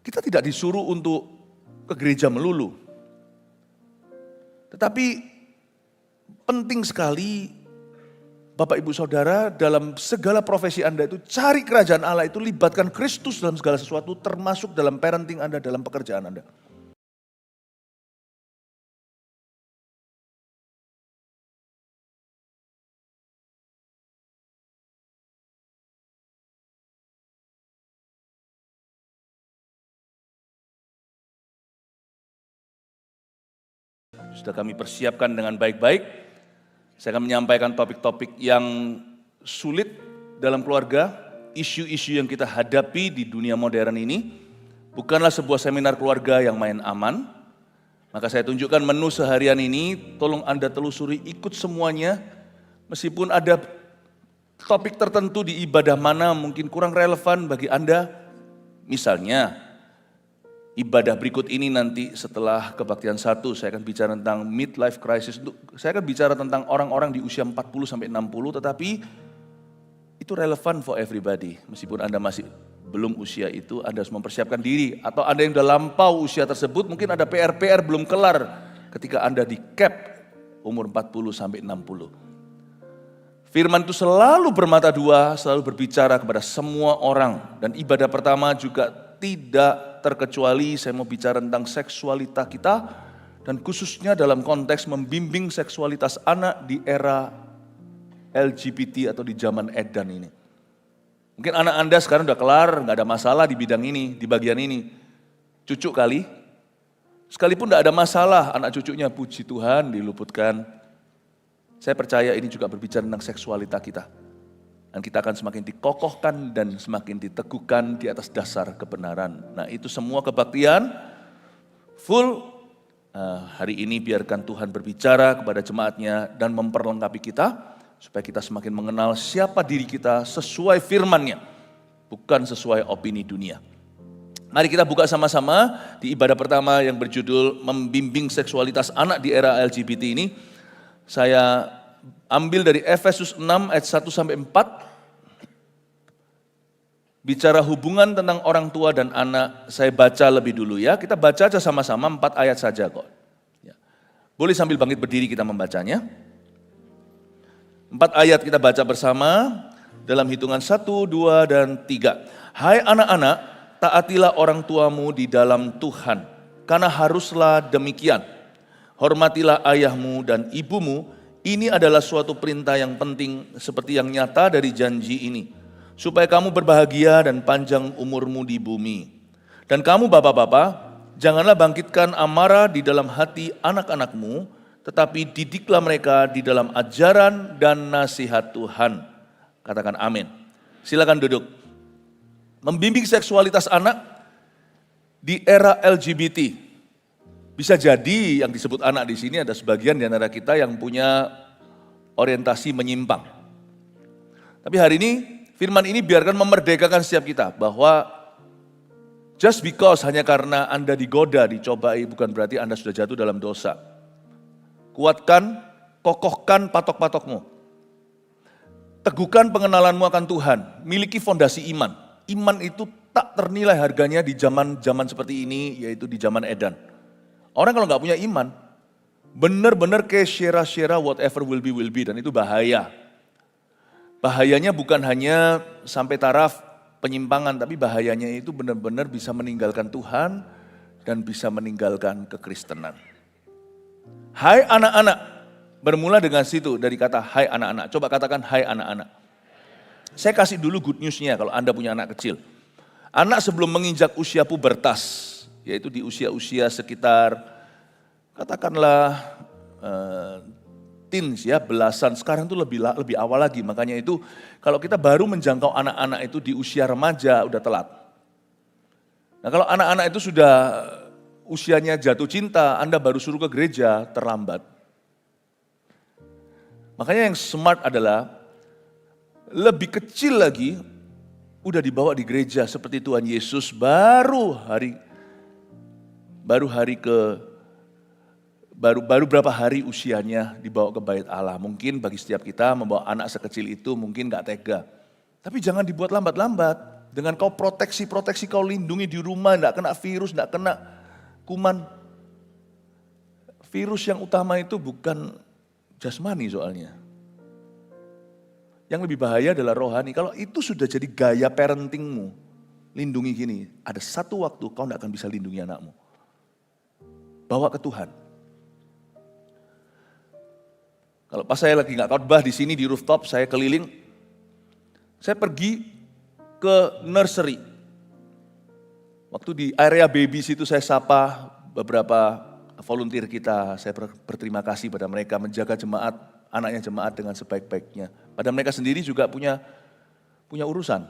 Kita tidak disuruh untuk ke gereja melulu. Tetapi penting sekali Bapak Ibu Saudara dalam segala profesi Anda itu cari kerajaan Allah itu libatkan Kristus dalam segala sesuatu termasuk dalam parenting Anda, dalam pekerjaan Anda. Sudah kami persiapkan dengan baik-baik. Saya akan menyampaikan topik-topik yang sulit dalam keluarga, isu-isu yang kita hadapi di dunia modern ini. Bukanlah sebuah seminar keluarga yang main aman. Maka saya tunjukkan menu seharian ini, tolong Anda telusuri, ikut semuanya. Meskipun ada topik tertentu di ibadah mana mungkin kurang relevan bagi Anda. Misalnya, ibadah berikut ini nanti setelah kebaktian 1, saya akan bicara tentang midlife crisis. Saya akan bicara tentang orang-orang di usia 40-60, tetapi itu relevan for everybody. Meskipun Anda masih belum usia itu, Anda harus mempersiapkan diri. Atau Anda yang sudah lampau usia tersebut, mungkin ada PR-PR belum kelar ketika Anda di cap umur 40-60. Firman itu selalu bermata dua, selalu berbicara kepada semua orang. Dan ibadah pertama juga tidak terkecuali saya mau bicara tentang seksualitas kita dan khususnya dalam konteks membimbing seksualitas anak di era LGBT atau di zaman edan ini. Mungkin anak Anda sekarang udah kelar, nggak ada masalah di bidang ini, di bagian ini. Cucu kali, sekalipun nggak ada masalah, anak cucunya puji Tuhan diluputkan. Saya percaya ini juga berbicara tentang seksualitas kita. Dan kita akan semakin dikokohkan dan semakin diteguhkan di atas dasar kebenaran. Nah itu semua kebaktian full. Hari ini biarkan Tuhan berbicara kepada jemaatnya dan memperlengkapi kita. Supaya kita semakin mengenal siapa diri kita sesuai firman-Nya. Bukan sesuai opini dunia. Mari kita buka sama-sama di ibadah pertama yang berjudul Membimbing Seksualitas Anak di Era LGBT ini. Saya ambil dari Efesus 6 ayat 1-4, bicara hubungan tentang orang tua dan anak, saya baca lebih dulu ya, kita baca aja sama-sama 4 ayat saja kok. Ya. Boleh sambil bangkit berdiri kita membacanya. 4 ayat kita baca bersama, dalam hitungan 1, 2, dan 3. Hai anak-anak, taatilah orang tuamu di dalam Tuhan, karena haruslah demikian. Hormatilah ayahmu dan ibumu. Ini adalah suatu perintah yang penting seperti yang nyata dari janji ini. Supaya kamu berbahagia dan panjang umurmu di bumi. Dan kamu bapak-bapak, janganlah bangkitkan amarah di dalam hati anak-anakmu, tetapi didiklah mereka di dalam ajaran dan nasihat Tuhan. Katakan amin. Silakan duduk. Membimbing seksualitas anak di era LGBT. Bisa jadi yang disebut anak di sini ada sebagian di antara kita yang punya orientasi menyimpang. Tapi hari ini firman ini biarkan memerdekakan setiap kita bahwa just because hanya karena Anda digoda, dicobai bukan berarti Anda sudah jatuh dalam dosa. Kuatkan, kokohkan patok-patokmu. Teguhkan pengenalanmu akan Tuhan, miliki fondasi iman. Iman itu tak ternilai harganya di zaman-zaman seperti ini, yaitu di zaman edan. Orang kalau nggak punya iman, benar-benar kayak syera-syera whatever will be, dan itu bahaya. Bahayanya bukan hanya sampai taraf penyimpangan, tapi bahayanya itu benar-benar bisa meninggalkan Tuhan dan bisa meninggalkan kekristenan. Hai anak-anak, bermula dengan situ dari kata hai anak-anak. Coba katakan hai anak-anak. Saya kasih dulu good news-nya kalau Anda punya anak kecil. Anak sebelum menginjak usia pubertas, yaitu di usia-usia sekitar katakanlah teens ya, belasan, sekarang itu lebih awal lagi. Makanya itu kalau kita baru menjangkau anak-anak itu di usia remaja udah telat. Nah kalau anak-anak itu sudah usianya jatuh cinta, Anda baru suruh ke gereja, terlambat. Makanya yang smart adalah lebih kecil lagi udah dibawa di gereja seperti Tuhan Yesus baru berapa hari usianya dibawa ke bait Allah. Mungkin bagi setiap kita membawa anak sekecil itu mungkin gak tega. Tapi jangan dibuat lambat-lambat. Dengan kau proteksi, kau lindungi di rumah, enggak kena virus, enggak kena kuman. Virus yang utama itu bukan jasmani soalnya. Yang lebih bahaya adalah rohani. Kalau itu sudah jadi gaya parentingmu, lindungi gini, ada satu waktu kau enggak akan bisa lindungi anakmu. Bawa ke Tuhan. Kalau pas saya lagi enggak khotbah di sini di rooftop, saya keliling, saya pergi ke nursery. Waktu di area baby situ saya sapa beberapa volunteer kita, saya berterima kasih pada mereka menjaga jemaat, anaknya jemaat dengan sebaik-baiknya. Pada mereka sendiri juga punya urusan.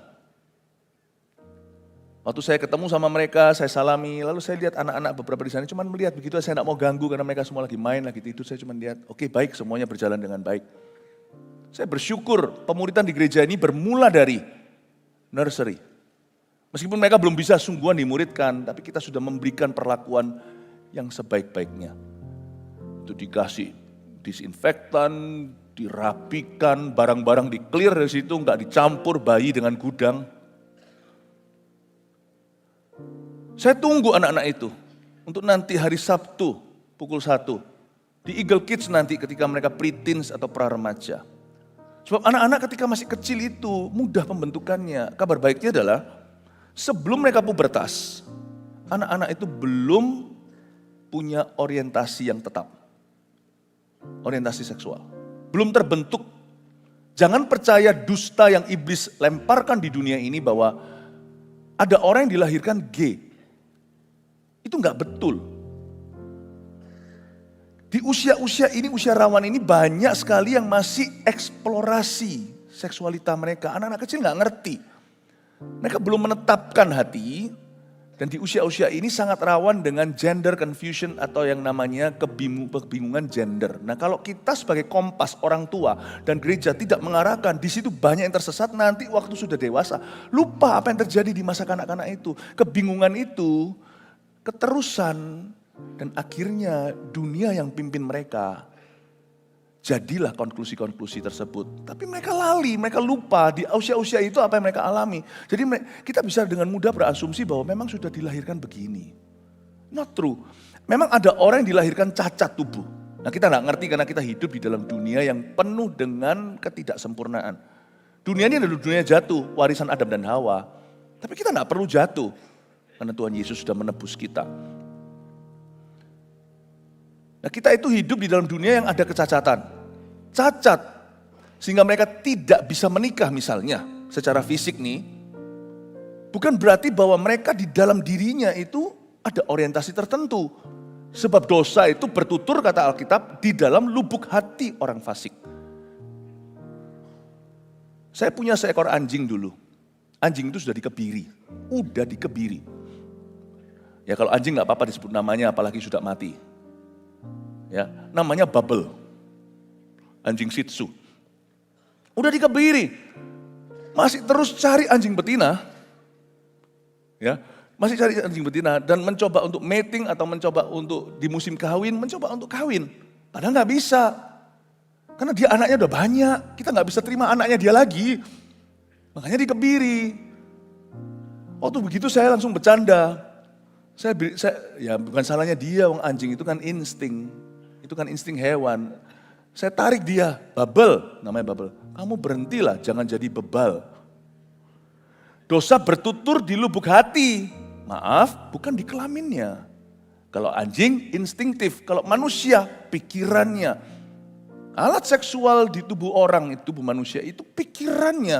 Waktu saya ketemu sama mereka, saya salami, lalu saya lihat anak-anak beberapa di sana, cuman melihat begitu, saya tidak mau ganggu karena mereka semua lagi main, lagi tidur, saya cuma lihat, oke, baik, semuanya berjalan dengan baik. Saya bersyukur pemuridan di gereja ini bermula dari nursery. Meskipun mereka belum bisa sungguhan dimuridkan, tapi kita sudah memberikan perlakuan yang sebaik-baiknya. Itu dikasih disinfektan, dirapikan, barang-barang di-clear dari situ, enggak dicampur bayi dengan gudang. Saya tunggu anak-anak itu untuk nanti hari Sabtu pukul 1 di Eagle Kids nanti ketika mereka pre-teens atau pra-remaja. Sebab anak-anak ketika masih kecil itu mudah pembentukannya. Kabar baiknya adalah sebelum mereka pubertas, anak-anak itu belum punya orientasi yang tetap. Orientasi seksual. Belum terbentuk. Jangan percaya dusta yang iblis lemparkan di dunia ini bahwa ada orang yang dilahirkan gay. Itu enggak betul. Di usia-usia ini, usia rawan ini banyak sekali yang masih eksplorasi seksualita mereka. Anak-anak kecil nggak ngerti. Mereka belum menetapkan hati. Dan di usia-usia ini sangat rawan dengan gender confusion atau yang namanya kebingungan gender. Nah kalau kita sebagai kompas orang tua dan gereja tidak mengarahkan, di situ banyak yang tersesat nanti waktu sudah dewasa. Lupa apa yang terjadi di masa kanak-kanak itu. Kebingungan itu, keterusan, dan akhirnya dunia yang pimpin mereka. Jadilah konklusi-konklusi tersebut. Tapi mereka lali, mereka lupa di usia-usia itu apa yang mereka alami. Jadi kita bisa dengan mudah berasumsi bahwa memang sudah dilahirkan begini. Not true. Memang ada orang yang dilahirkan cacat tubuh. Nah kita nggak ngerti karena kita hidup di dalam dunia yang penuh dengan ketidaksempurnaan. Dunia ini adalah dunia jatuh, warisan Adam dan Hawa. Tapi kita nggak perlu jatuh. Karena Tuhan Yesus sudah menebus kita. Nah kita itu hidup di dalam dunia yang ada kecacatan. Cacat. Sehingga mereka tidak bisa menikah misalnya. Secara fisik nih. Bukan berarti bahwa mereka di dalam dirinya itu ada orientasi tertentu. Sebab dosa itu bertutur kata Alkitab di dalam lubuk hati orang fasik. Saya punya seekor anjing dulu. Anjing itu sudah dikebiri. Udah dikebiri. Ya kalau anjing gak apa-apa disebut namanya apalagi sudah mati. Ya, namanya Bubble. Anjing Shih Tzu. Udah dikebiri. Masih terus cari anjing betina. Ya, masih cari anjing betina dan mencoba untuk mating atau mencoba untuk di musim kawin, mencoba untuk kawin. Padahal nggak bisa. Karena dia anaknya udah banyak, kita nggak bisa terima anaknya dia lagi. Makanya dikebiri. Waktu begitu saya langsung bercanda. Ya bukan salahnya dia, wong anjing itu kan insting. Itu kan insting hewan. Saya tarik dia, Bubble, namanya Bubble. Kamu berhentilah, jangan jadi bebal. Dosa bertutur di lubuk hati. Maaf, bukan di kelaminnya. Kalau anjing instinktif, kalau manusia pikirannya. Alat seksual di tubuh orang, di tubuh manusia itu pikirannya.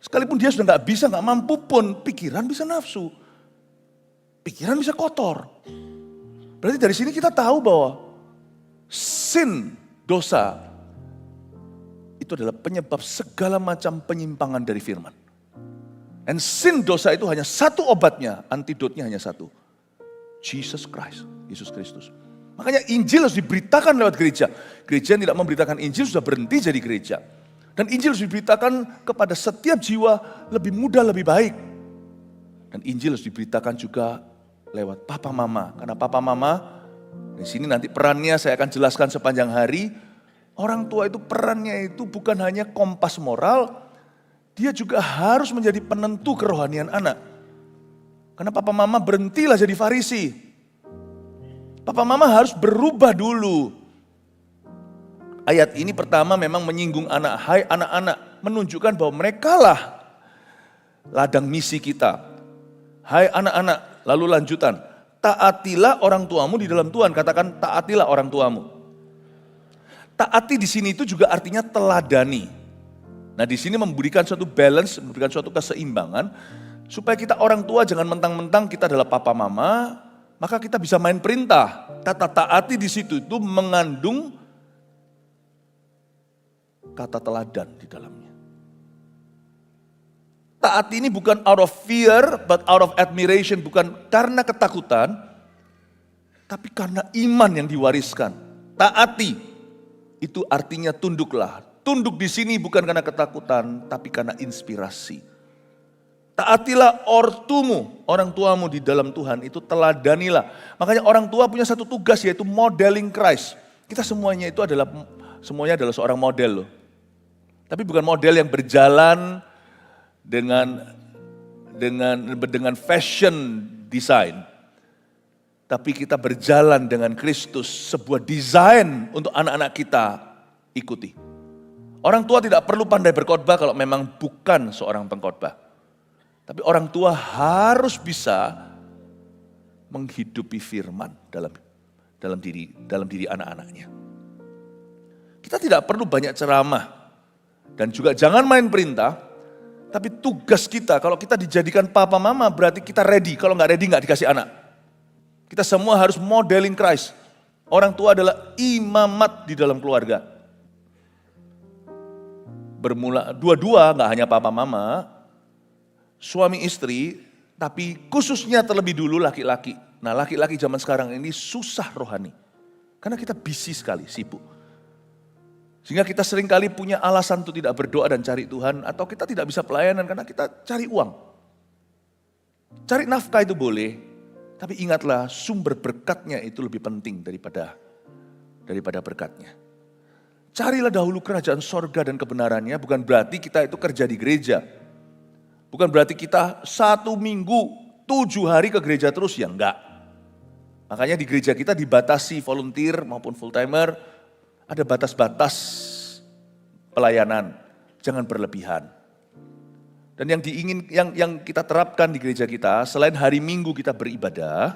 Sekalipun dia sudah gak bisa, gak mampu pun, pikiran bisa nafsu. Pikiran bisa kotor. Berarti dari sini kita tahu bahwa sin, dosa, itu adalah penyebab segala macam penyimpangan dari firman. And sin, dosa itu hanya satu obatnya, antidotnya hanya satu. Jesus Christ, Yesus Kristus. Makanya Injil harus diberitakan lewat gereja. Gereja yang tidak memberitakan Injil sudah berhenti jadi gereja. Dan Injil harus diberitakan kepada setiap jiwa lebih mudah, lebih baik. Dan Injil harus diberitakan juga lewat papa mama. Karena papa mama, di sini nanti perannya saya akan jelaskan sepanjang hari. Orang tua itu perannya itu bukan hanya kompas moral, dia juga harus menjadi penentu kerohanian anak. Karena papa mama berhentilah jadi Farisi. Papa mama harus berubah dulu. Ayat ini pertama memang menyinggung anak. Hai anak-anak, menunjukkan bahwa merekalah ladang misi kita. Hai anak-anak, lalu lanjutan. Taatilah orang tuamu di dalam Tuhan. Katakan taatilah orang tuamu. Taati di sini itu juga artinya teladani. Nah di sini memberikan suatu balance, memberikan suatu keseimbangan. Supaya kita orang tua jangan mentang-mentang kita adalah papa mama, maka kita bisa main perintah. Kata taati di situ itu mengandung kata teladan di dalamnya. Taati ini bukan out of fear, but out of admiration. Bukan karena ketakutan, tapi karena iman yang diwariskan. Taati itu artinya tunduklah. Tunduk di sini bukan karena ketakutan, tapi karena inspirasi. Taatilah ortumu, orang tuamu di dalam Tuhan, itu teladanilah. Makanya orang tua punya satu tugas, yaitu modeling Christ. Kita semuanya adalah seorang model loh. Tapi bukan model yang berjalan dengan fashion design. Tapi kita berjalan dengan Kristus, sebuah desain untuk anak-anak kita ikuti. Orang tua tidak perlu pandai berkhotbah kalau memang bukan seorang pengkhotbah. Tapi orang tua harus bisa menghidupi firman dalam diri anak-anaknya. Kita tidak perlu banyak ceramah dan juga jangan main perintah. Tapi tugas kita, kalau kita dijadikan papa mama berarti kita ready. Kalau nggak ready nggak dikasih anak. Kita semua harus modeling Christ. Orang tua adalah imamat di dalam keluarga. Bermula dua-dua, nggak hanya papa mama, suami istri, tapi khususnya terlebih dulu laki-laki. Nah laki-laki zaman sekarang ini susah rohani. Karena kita busy sekali, sibuk. Sehingga kita seringkali punya alasan untuk tidak berdoa dan cari Tuhan. Atau kita tidak bisa pelayanan karena kita cari uang. Cari nafkah itu boleh. Tapi ingatlah sumber berkatnya itu lebih penting daripada berkatnya. Carilah dahulu kerajaan sorga dan kebenarannya. Bukan berarti kita itu kerja di gereja. Bukan berarti kita 1 minggu 7 hari ke gereja terus, ya enggak. Makanya di gereja kita dibatasi volunteer maupun full timer. Ada batas-batas pelayanan, jangan berlebihan. Dan yang kita terapkan di gereja kita, selain hari Minggu kita beribadah,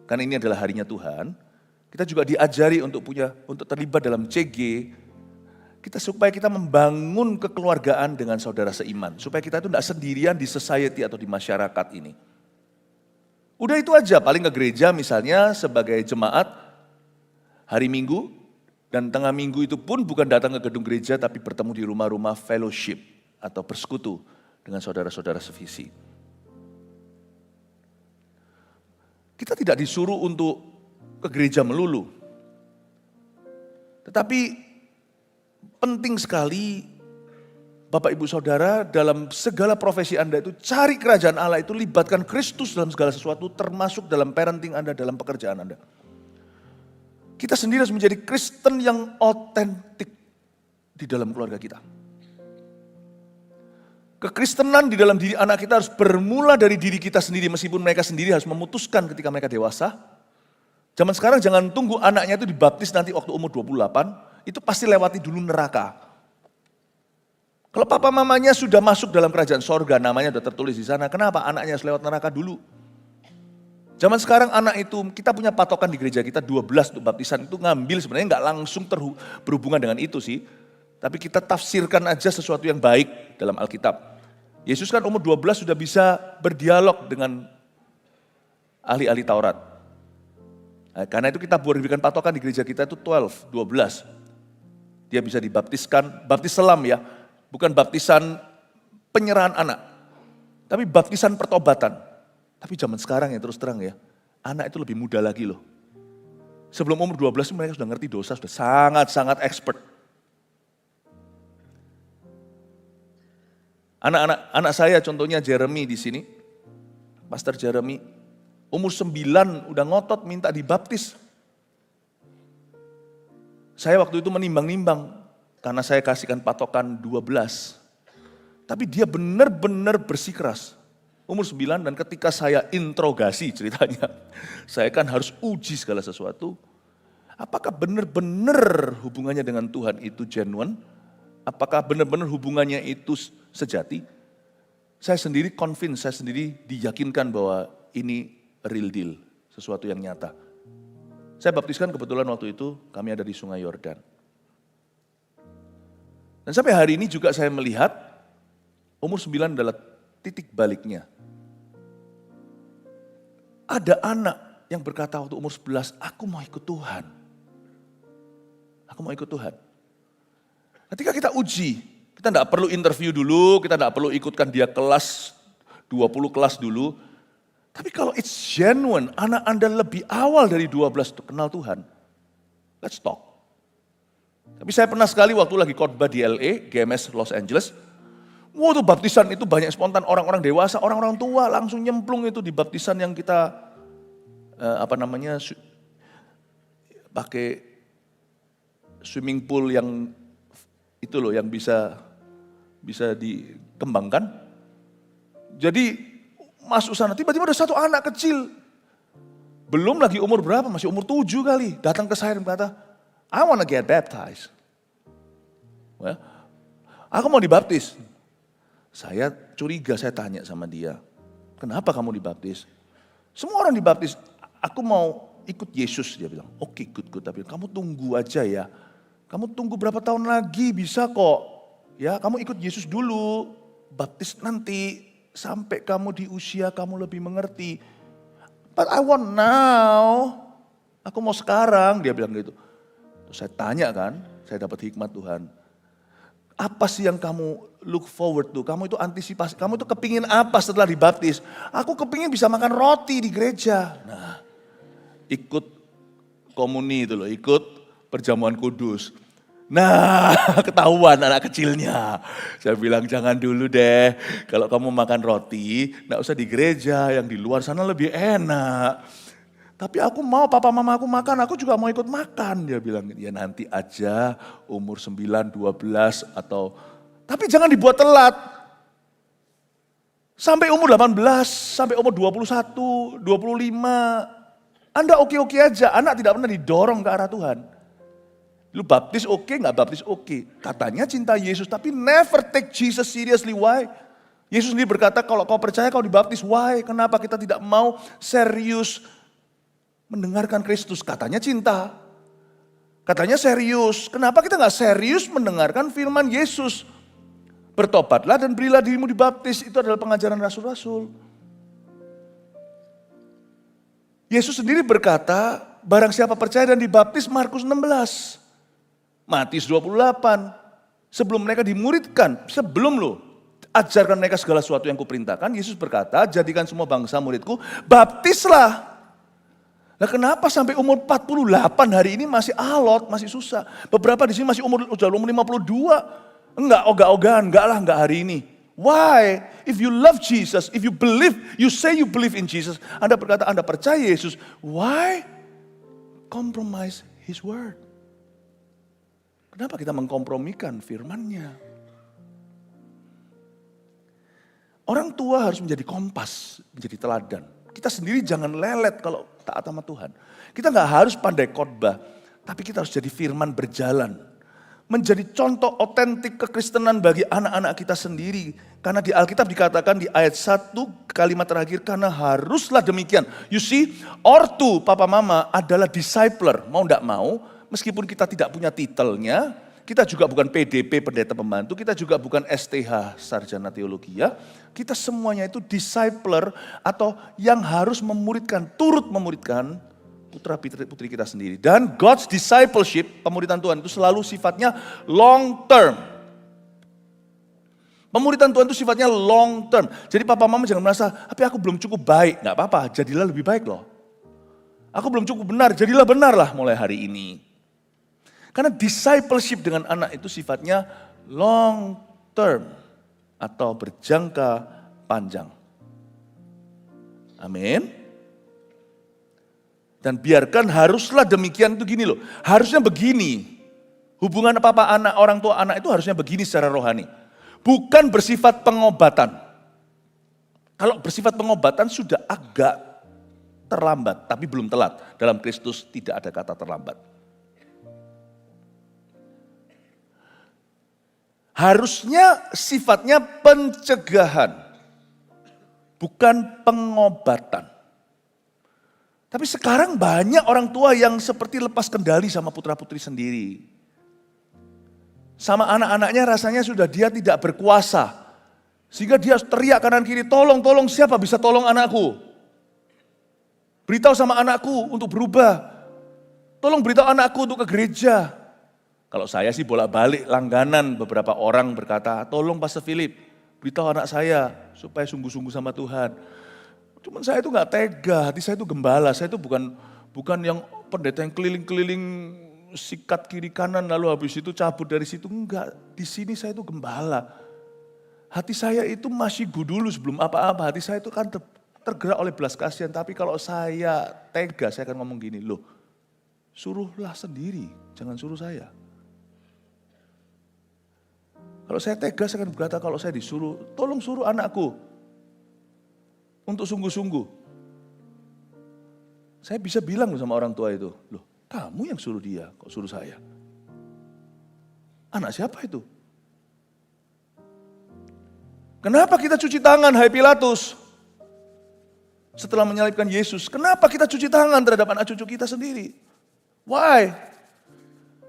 karena ini adalah harinya Tuhan, kita juga diajari untuk terlibat dalam CG, supaya kita membangun kekeluargaan dengan saudara seiman, supaya kita itu tidak sendirian di society atau di masyarakat ini. Udah itu aja, paling ke gereja misalnya sebagai jemaat hari Minggu, dan tengah minggu itu pun bukan datang ke gedung gereja, tapi bertemu di rumah-rumah fellowship atau bersekutu dengan saudara-saudara sevisi. Kita tidak disuruh untuk ke gereja melulu. Tetapi penting sekali Bapak Ibu Saudara dalam segala profesi Anda itu cari kerajaan Allah itu, libatkan Kristus dalam segala sesuatu, termasuk dalam parenting Anda, dalam pekerjaan Anda. Kita sendiri harus menjadi Kristen yang otentik di dalam keluarga kita. Kekristenan di dalam diri anak kita harus bermula dari diri kita sendiri, meskipun mereka sendiri harus memutuskan ketika mereka dewasa. Zaman sekarang jangan tunggu anaknya itu dibaptis nanti waktu umur 28, itu pasti lewati dulu neraka. Kalau papa mamanya sudah masuk dalam kerajaan sorga, namanya sudah tertulis di sana, kenapa anaknya harus lewat neraka dulu? Zaman sekarang anak itu, kita punya patokan di gereja kita 12 untuk baptisan, itu ngambil sebenarnya nggak langsung berhubungan dengan itu sih. Tapi kita tafsirkan aja sesuatu yang baik dalam Alkitab. Yesus kan umur 12 sudah bisa berdialog dengan ahli-ahli Taurat. Nah, karena itu kita berikan patokan di gereja kita itu 12. Dia bisa dibaptiskan, baptis selam ya, bukan baptisan penyerahan anak, tapi baptisan pertobatan. Tapi zaman sekarang ya terus terang ya, anak itu lebih muda lagi loh. Sebelum umur 12 mereka sudah ngerti dosa, sudah sangat-sangat expert. Anak saya contohnya Jeremy di sini, Pastor Jeremy, umur 9 udah ngotot minta dibaptis. Saya waktu itu menimbang-nimbang, karena saya kasihkan patokan 12. Tapi dia benar-benar bersikeras. Umur 9 dan ketika saya interogasi ceritanya, saya kan harus uji segala sesuatu. Apakah benar-benar hubungannya dengan Tuhan itu genuine? Apakah benar-benar hubungannya itu sejati? Saya sendiri convince, saya sendiri diyakinkan bahwa ini real deal, sesuatu yang nyata. Saya baptiskan kebetulan waktu itu kami ada di Sungai Yordan. Dan sampai hari ini juga saya melihat umur 9 adalah titik baliknya. Ada anak yang berkata waktu umur 11, aku mau ikut Tuhan. Aku mau ikut Tuhan. Ketika kita uji, kita tidak perlu interview dulu, kita tidak perlu ikutkan dia kelas, 20 kelas dulu. Tapi kalau it's genuine, anak Anda lebih awal dari 12 untuk kenal Tuhan, let's talk. Tapi saya pernah sekali waktu lagi khotbah di LA, GMS Los Angeles, tuh baptisan itu banyak spontan orang-orang dewasa, orang-orang tua langsung nyemplung itu di baptisan yang kita pakai swimming pool yang itu loh yang bisa dikembangkan. Jadi masuk sana tiba-tiba ada satu anak kecil, belum lagi umur berapa, masih umur 7 kali, datang ke saya dan berkata, I want to get baptized. Well, aku mau dibaptis. Saya curiga, saya tanya sama dia, kenapa kamu dibaptis? Semua orang dibaptis, aku mau ikut Yesus, dia bilang. Oke, good, tapi kamu tunggu aja ya. Kamu tunggu berapa tahun lagi bisa kok. Ya, kamu ikut Yesus dulu, baptis nanti sampai kamu di usia kamu lebih mengerti. But I want now. Aku mau sekarang, dia bilang gitu. Terus saya tanya kan, saya dapat hikmat Tuhan. Apa sih yang kamu look forward to? Kamu itu antisipasi, kamu itu kepingin apa setelah dibaptis? Aku kepingin bisa makan roti di gereja. Nah, ikut komuni itu loh, ikut perjamuan kudus. Nah, ketahuan anak kecilnya. Saya bilang jangan dulu deh, kalau kamu makan roti, gak usah di gereja, yang di luar sana lebih enak. Tapi aku mau papa mama aku makan, aku juga mau ikut makan. Dia bilang, ya nanti aja umur 9, 12 atau... Tapi jangan dibuat telat. Sampai umur 18, sampai umur 21, 25. Anda oke-oke aja, anak tidak pernah didorong ke arah Tuhan. Lu baptis oke, gak baptis oke. Katanya cinta Yesus, tapi never take Jesus seriously. Why? Yesus sendiri berkata, kalau kau percaya kau dibaptis. Why? Kenapa kita tidak mau serius mendengarkan Kristus? Katanya cinta. Katanya serius. Kenapa kita gak serius mendengarkan firman Yesus? Bertobatlah dan berilah dirimu dibaptis. Itu adalah pengajaran rasul-rasul. Yesus sendiri berkata, barang siapa percaya dan dibaptis, Markus 16. Matius 28. Sebelum mereka dimuridkan, ajarkan mereka segala sesuatu yang kuperintahkan. Yesus berkata, jadikan semua bangsa muridku, baptislah. Nah kenapa sampai umur 48 hari ini masih alot, masih susah. Beberapa di sini masih umur 52. Enggak, ogah-ogahan, enggak hari ini. Why? If you love Jesus, if you believe, you say you believe in Jesus. Anda berkata, Anda percaya Yesus. Why? Compromise His word. Kenapa kita mengkompromikan firman-Nya? Orang tua harus menjadi kompas, menjadi teladan. Kita sendiri jangan lelet kalau taat sama Tuhan. Kita gak harus pandai khotbah, tapi kita harus jadi firman berjalan. Menjadi contoh otentik kekristenan bagi anak-anak kita sendiri. Karena di Alkitab dikatakan di ayat 1 kalimat terakhir, karena haruslah demikian. You see, ortu papa mama adalah discipler, mau gak mau, meskipun kita tidak punya titelnya, kita juga bukan PDP, pendeta pembantu, kita juga bukan STH, sarjana teologi ya. Kita semuanya itu discipler atau yang harus memuridkan, turut memuridkan putra putri kita sendiri. Dan God's discipleship, pemuridan Tuhan itu selalu sifatnya long term. Pemuridan Tuhan itu sifatnya long term. Jadi papa mama jangan merasa, tapi aku belum cukup baik. Gak apa-apa, jadilah lebih baik loh. Aku belum cukup benar, jadilah benar lah mulai hari ini. Karena discipleship dengan anak itu sifatnya long term atau berjangka panjang. Amin. Dan biarkan haruslah demikian itu gini loh. Harusnya begini. Hubungan papa anak, orang tua anak itu harusnya begini secara rohani. bukan bersifat pengobatan. Kalau bersifat pengobatan sudah agak terlambat, tapi belum telat. Dalam Kristus tidak ada kata terlambat. Harusnya sifatnya pencegahan, bukan pengobatan. Tapi sekarang banyak orang tua yang seperti lepas kendali sama putra-putri sendiri. Sama anak-anaknya rasanya sudah dia tidak berkuasa. Sehingga dia teriak kanan kiri, tolong, tolong, siapa bisa tolong anakku? Beritahu sama anakku untuk berubah. Tolong beritahu anakku untuk ke gereja. Kalau saya sih bolak-balik langganan, beberapa orang berkata, tolong Pastor Philip, beritahu anak saya supaya sungguh-sungguh sama Tuhan. Cuman saya itu gak tega, hati saya itu gembala, saya itu bukan yang pendeta yang keliling-keliling sikat kiri kanan lalu habis itu cabut dari situ. Enggak, di sini saya itu gembala. Hati saya itu masih gudulu sebelum apa-apa, hati saya itu kan tergerak oleh belas kasihan. Tapi kalau saya tega, saya akan ngomong gini, loh suruhlah sendiri, jangan suruh saya. Kalau saya tega, saya akan berkata kalau saya disuruh, tolong suruh anakku untuk sungguh-sungguh. Saya bisa bilang sama orang tua itu, loh kamu yang suruh dia, kok suruh saya? Anak siapa itu? Kenapa kita cuci tangan, hai Pilatus? Setelah menyalibkan Yesus, kenapa kita cuci tangan terhadap anak cucu kita sendiri? Why?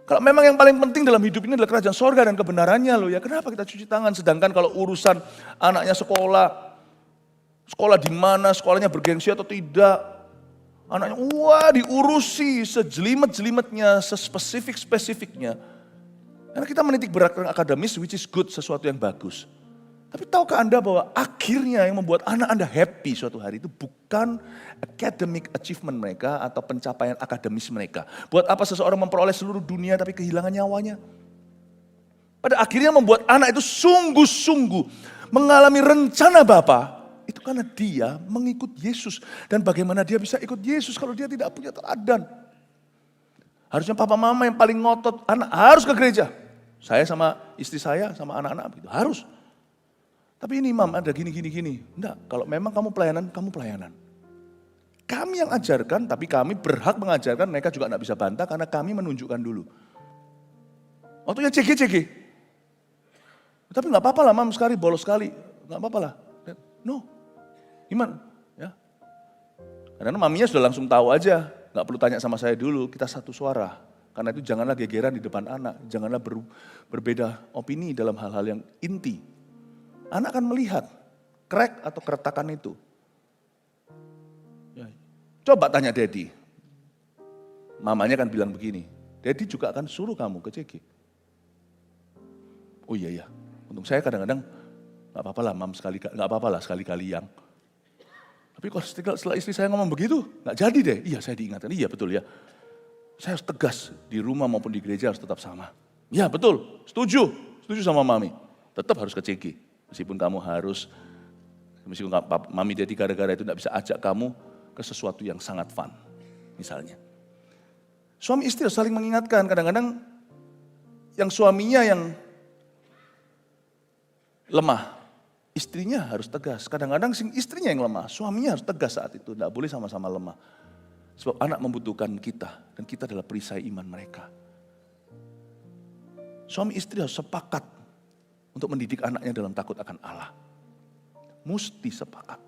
Kalau memang yang paling penting dalam hidup ini adalah kerajaan sorga dan kebenarannya loh ya, kenapa kita cuci tangan? Sedangkan kalau urusan anaknya sekolah di mana, sekolahnya bergengsi atau tidak, anaknya wah diurusi sejelimet-jelimetnya, sespesifik-spesifiknya. Karena kita menitik beratkan akademis, which is good, sesuatu yang bagus. Tapi tahukah Anda bahwa akhirnya yang membuat anak Anda happy suatu hari itu bukan academic achievement mereka atau pencapaian akademis mereka. Buat apa seseorang memperoleh seluruh dunia tapi kehilangan nyawanya? Pada akhirnya membuat anak itu sungguh-sungguh mengalami rencana Bapa. Itu karena dia mengikut Yesus. Dan bagaimana dia bisa ikut Yesus kalau dia tidak punya teladan? Harusnya papa mama yang paling ngotot, anak harus ke gereja. Saya sama istri saya, sama anak-anak begitu, harus. Tapi ini Mam ada gini. Enggak, kalau memang kamu pelayanan. Kami yang ajarkan, tapi kami berhak mengajarkan, mereka juga enggak bisa bantah karena kami menunjukkan dulu. Waktunya CG. Tapi enggak apa-apa lah Mam sekali, bolos sekali. Enggak apa-apa lah. No, iman. Ya. Karena maminya sudah langsung tahu aja, enggak perlu tanya sama saya dulu, kita satu suara. Karena itu janganlah gegeran di depan anak, janganlah berbeda opini dalam hal-hal yang inti. Anak akan melihat crack atau keretakan itu. Ya. Coba tanya Daddy. Mamanya kan bilang begini, Daddy juga akan suruh kamu ke CG. Oh iya. Untung saya kadang-kadang gak apa-apa lah Mam sekali-kali yang. Tapi kalau setelah istri saya ngomong begitu, gak jadi deh. Iya saya diingatkan, iya betul ya. Saya harus tegas di rumah maupun di gereja harus tetap sama. Ya betul, setuju sama Mami. Tetap harus ke CG. Meskipun Mami Daddy gara-gara itu tidak bisa ajak kamu ke sesuatu yang sangat fun. Misalnya. Suami istri saling mengingatkan. Kadang-kadang yang suaminya yang lemah, istrinya harus tegas. Kadang-kadang istrinya yang lemah, suaminya harus tegas saat itu. Tidak boleh sama-sama lemah. Sebab anak membutuhkan kita dan kita adalah perisai iman mereka. Suami istri harus sepakat untuk mendidik anaknya dalam takut akan Allah. Mesti sepakat.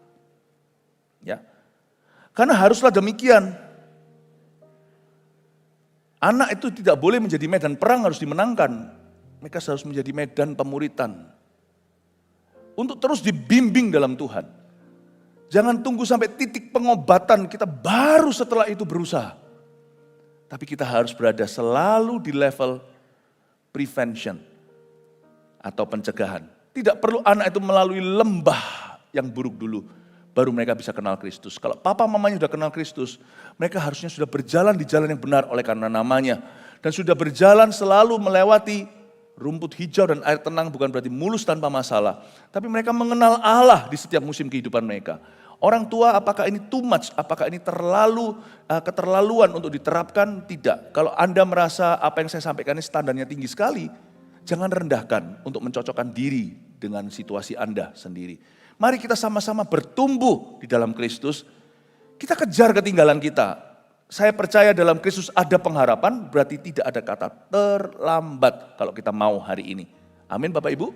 Ya. Karena haruslah demikian. Anak itu tidak boleh menjadi medan perang, harus dimenangkan. Mereka harus menjadi medan pemuritan. Untuk terus dibimbing dalam Tuhan. Jangan tunggu sampai titik pengobatan, kita baru setelah itu berusaha. Tapi kita harus berada selalu di level prevention atau pencegahan. Tidak perlu anak itu melalui lembah yang buruk dulu, baru mereka bisa kenal Kristus. Kalau papa mamanya sudah kenal Kristus, mereka harusnya sudah berjalan di jalan yang benar oleh karena namanya. Dan sudah berjalan selalu melewati rumput hijau dan air tenang, bukan berarti mulus tanpa masalah. Tapi mereka mengenal Allah di setiap musim kehidupan mereka. Orang tua apakah ini too much, apakah ini keterlaluan untuk diterapkan? Tidak. Kalau Anda merasa apa yang saya sampaikan ini standarnya tinggi sekali, jangan rendahkan untuk mencocokkan diri dengan situasi Anda sendiri. Mari kita sama-sama bertumbuh di dalam Kristus. Kita kejar ketinggalan kita. Saya percaya dalam Kristus ada pengharapan, berarti tidak ada kata terlambat kalau kita mau hari ini. Amin Bapak Ibu.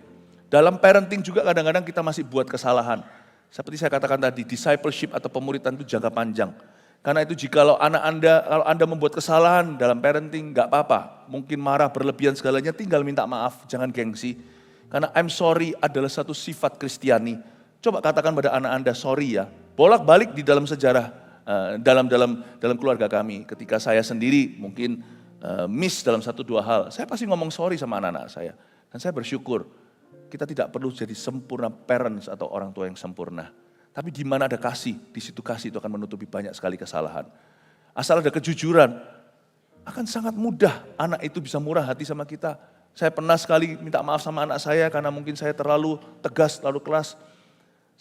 Dalam parenting juga kadang-kadang kita masih buat kesalahan. Seperti saya katakan tadi, discipleship atau pemuritan itu jangka panjang. Karena itu kalau Anda membuat kesalahan dalam parenting, nggak apa-apa. Mungkin marah berlebihan segalanya, tinggal minta maaf, jangan gengsi. Karena I'm sorry adalah satu sifat Kristiani. Coba katakan pada anak Anda, sorry ya. Bolak-balik di dalam sejarah, dalam keluarga kami. Ketika saya sendiri mungkin miss dalam 1-2 hal, saya pasti ngomong sorry sama anak-anak saya. Dan saya bersyukur, kita tidak perlu jadi sempurna parents atau orang tua yang sempurna. Tapi di mana ada kasih, di situ kasih itu akan menutupi banyak sekali kesalahan. Asal ada kejujuran, akan sangat mudah anak itu bisa murah hati sama kita. Saya pernah sekali minta maaf sama anak saya karena mungkin saya terlalu tegas, terlalu keras.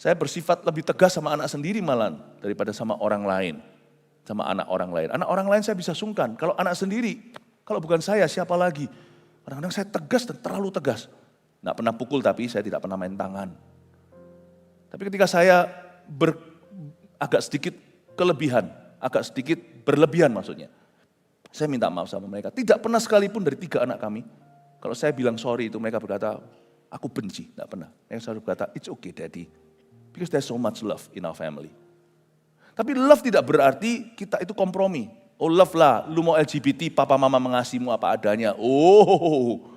Saya bersifat lebih tegas sama anak sendiri malah daripada sama orang lain. Sama anak orang lain. Anak orang lain saya bisa sungkan, kalau anak sendiri, kalau bukan saya siapa lagi? Kadang-kadang saya tegas dan terlalu tegas. Nggak pernah pukul tapi saya tidak pernah main tangan. Tapi ketika saya agak sedikit kelebihan, agak sedikit berlebihan maksudnya. Saya minta maaf sama mereka. Tidak pernah sekalipun dari 3 anak kami, kalau saya bilang sorry itu mereka berkata, aku benci, tidak pernah. Mereka selalu berkata, it's okay daddy, because there's so much love in our family. Tapi love tidak berarti kita itu kompromi. Oh love lah, lu mau LGBT, papa mama mengasihimu apa adanya. Oh,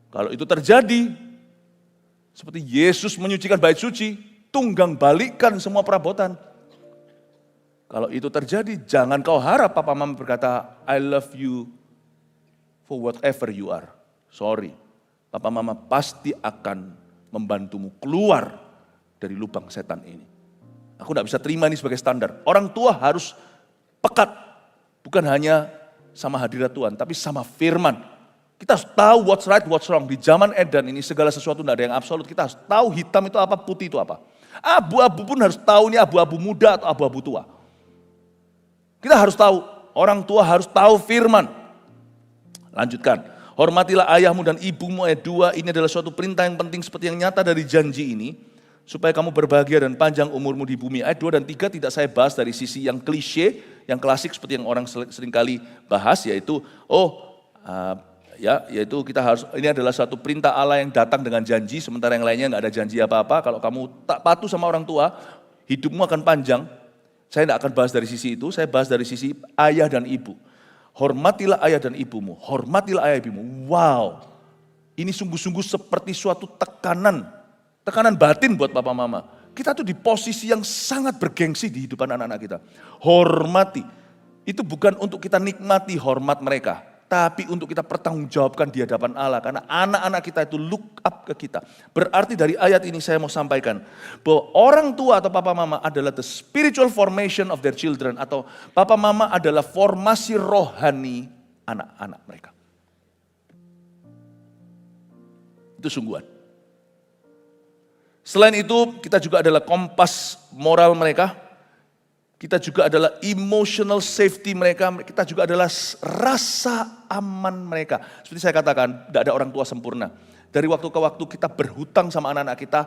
kalau itu terjadi, seperti Yesus menyucikan bait suci, tunggang balikkan semua perabotan. Kalau itu terjadi, jangan kau harap papa mama berkata, I love you for whatever you are. Sorry, papa mama pasti akan membantumu keluar dari lubang setan ini. Aku tidak bisa terima ini sebagai standar. Orang tua harus pekat, bukan hanya sama hadirat Tuhan, tapi sama firman. Kita harus tahu what's right, what's wrong. Di zaman edan ini segala sesuatu tidak ada yang absolut. Kita harus tahu hitam itu apa, putih itu apa. Abu-abu pun harus tahu ini abu-abu muda atau abu-abu tua. Kita harus tahu, orang tua harus tahu firman. Lanjutkan. Hormatilah ayahmu dan ibumu, ayat 2. Ini adalah suatu perintah yang penting seperti yang nyata dari janji ini. Supaya kamu berbahagia dan panjang umurmu di bumi. Ayat 2 dan 3 tidak saya bahas dari sisi yang klise, yang klasik seperti yang orang seringkali bahas. Yaitu, yaitu kita harus, ini adalah suatu perintah Allah yang datang dengan janji, sementara yang lainnya nggak ada janji apa-apa. Kalau kamu tak patuh sama orang tua, hidupmu akan panjang. Saya tidak akan bahas dari sisi itu, saya bahas dari sisi ayah dan ibu. Hormatilah ayah dan ibumu, hormatilah ayah ibumu. Wow, ini sungguh-sungguh seperti suatu tekanan batin buat papa mama. Kita tuh di posisi yang sangat bergengsi di hidupan anak-anak kita. Hormati, itu bukan untuk kita nikmati hormat mereka, tapi untuk kita pertanggungjawabkan di hadapan Allah. Karena anak-anak kita itu look up ke kita. Berarti dari ayat ini saya mau sampaikan bahwa orang tua atau papa mama adalah the spiritual formation of their children. Atau papa mama adalah formasi rohani anak-anak mereka. Itu sungguhan. Selain itu kita juga adalah kompas moral mereka. Kita juga adalah emotional safety mereka, kita juga adalah rasa aman mereka. Seperti saya katakan, tidak ada orang tua sempurna. Dari waktu ke waktu kita berhutang sama anak-anak kita,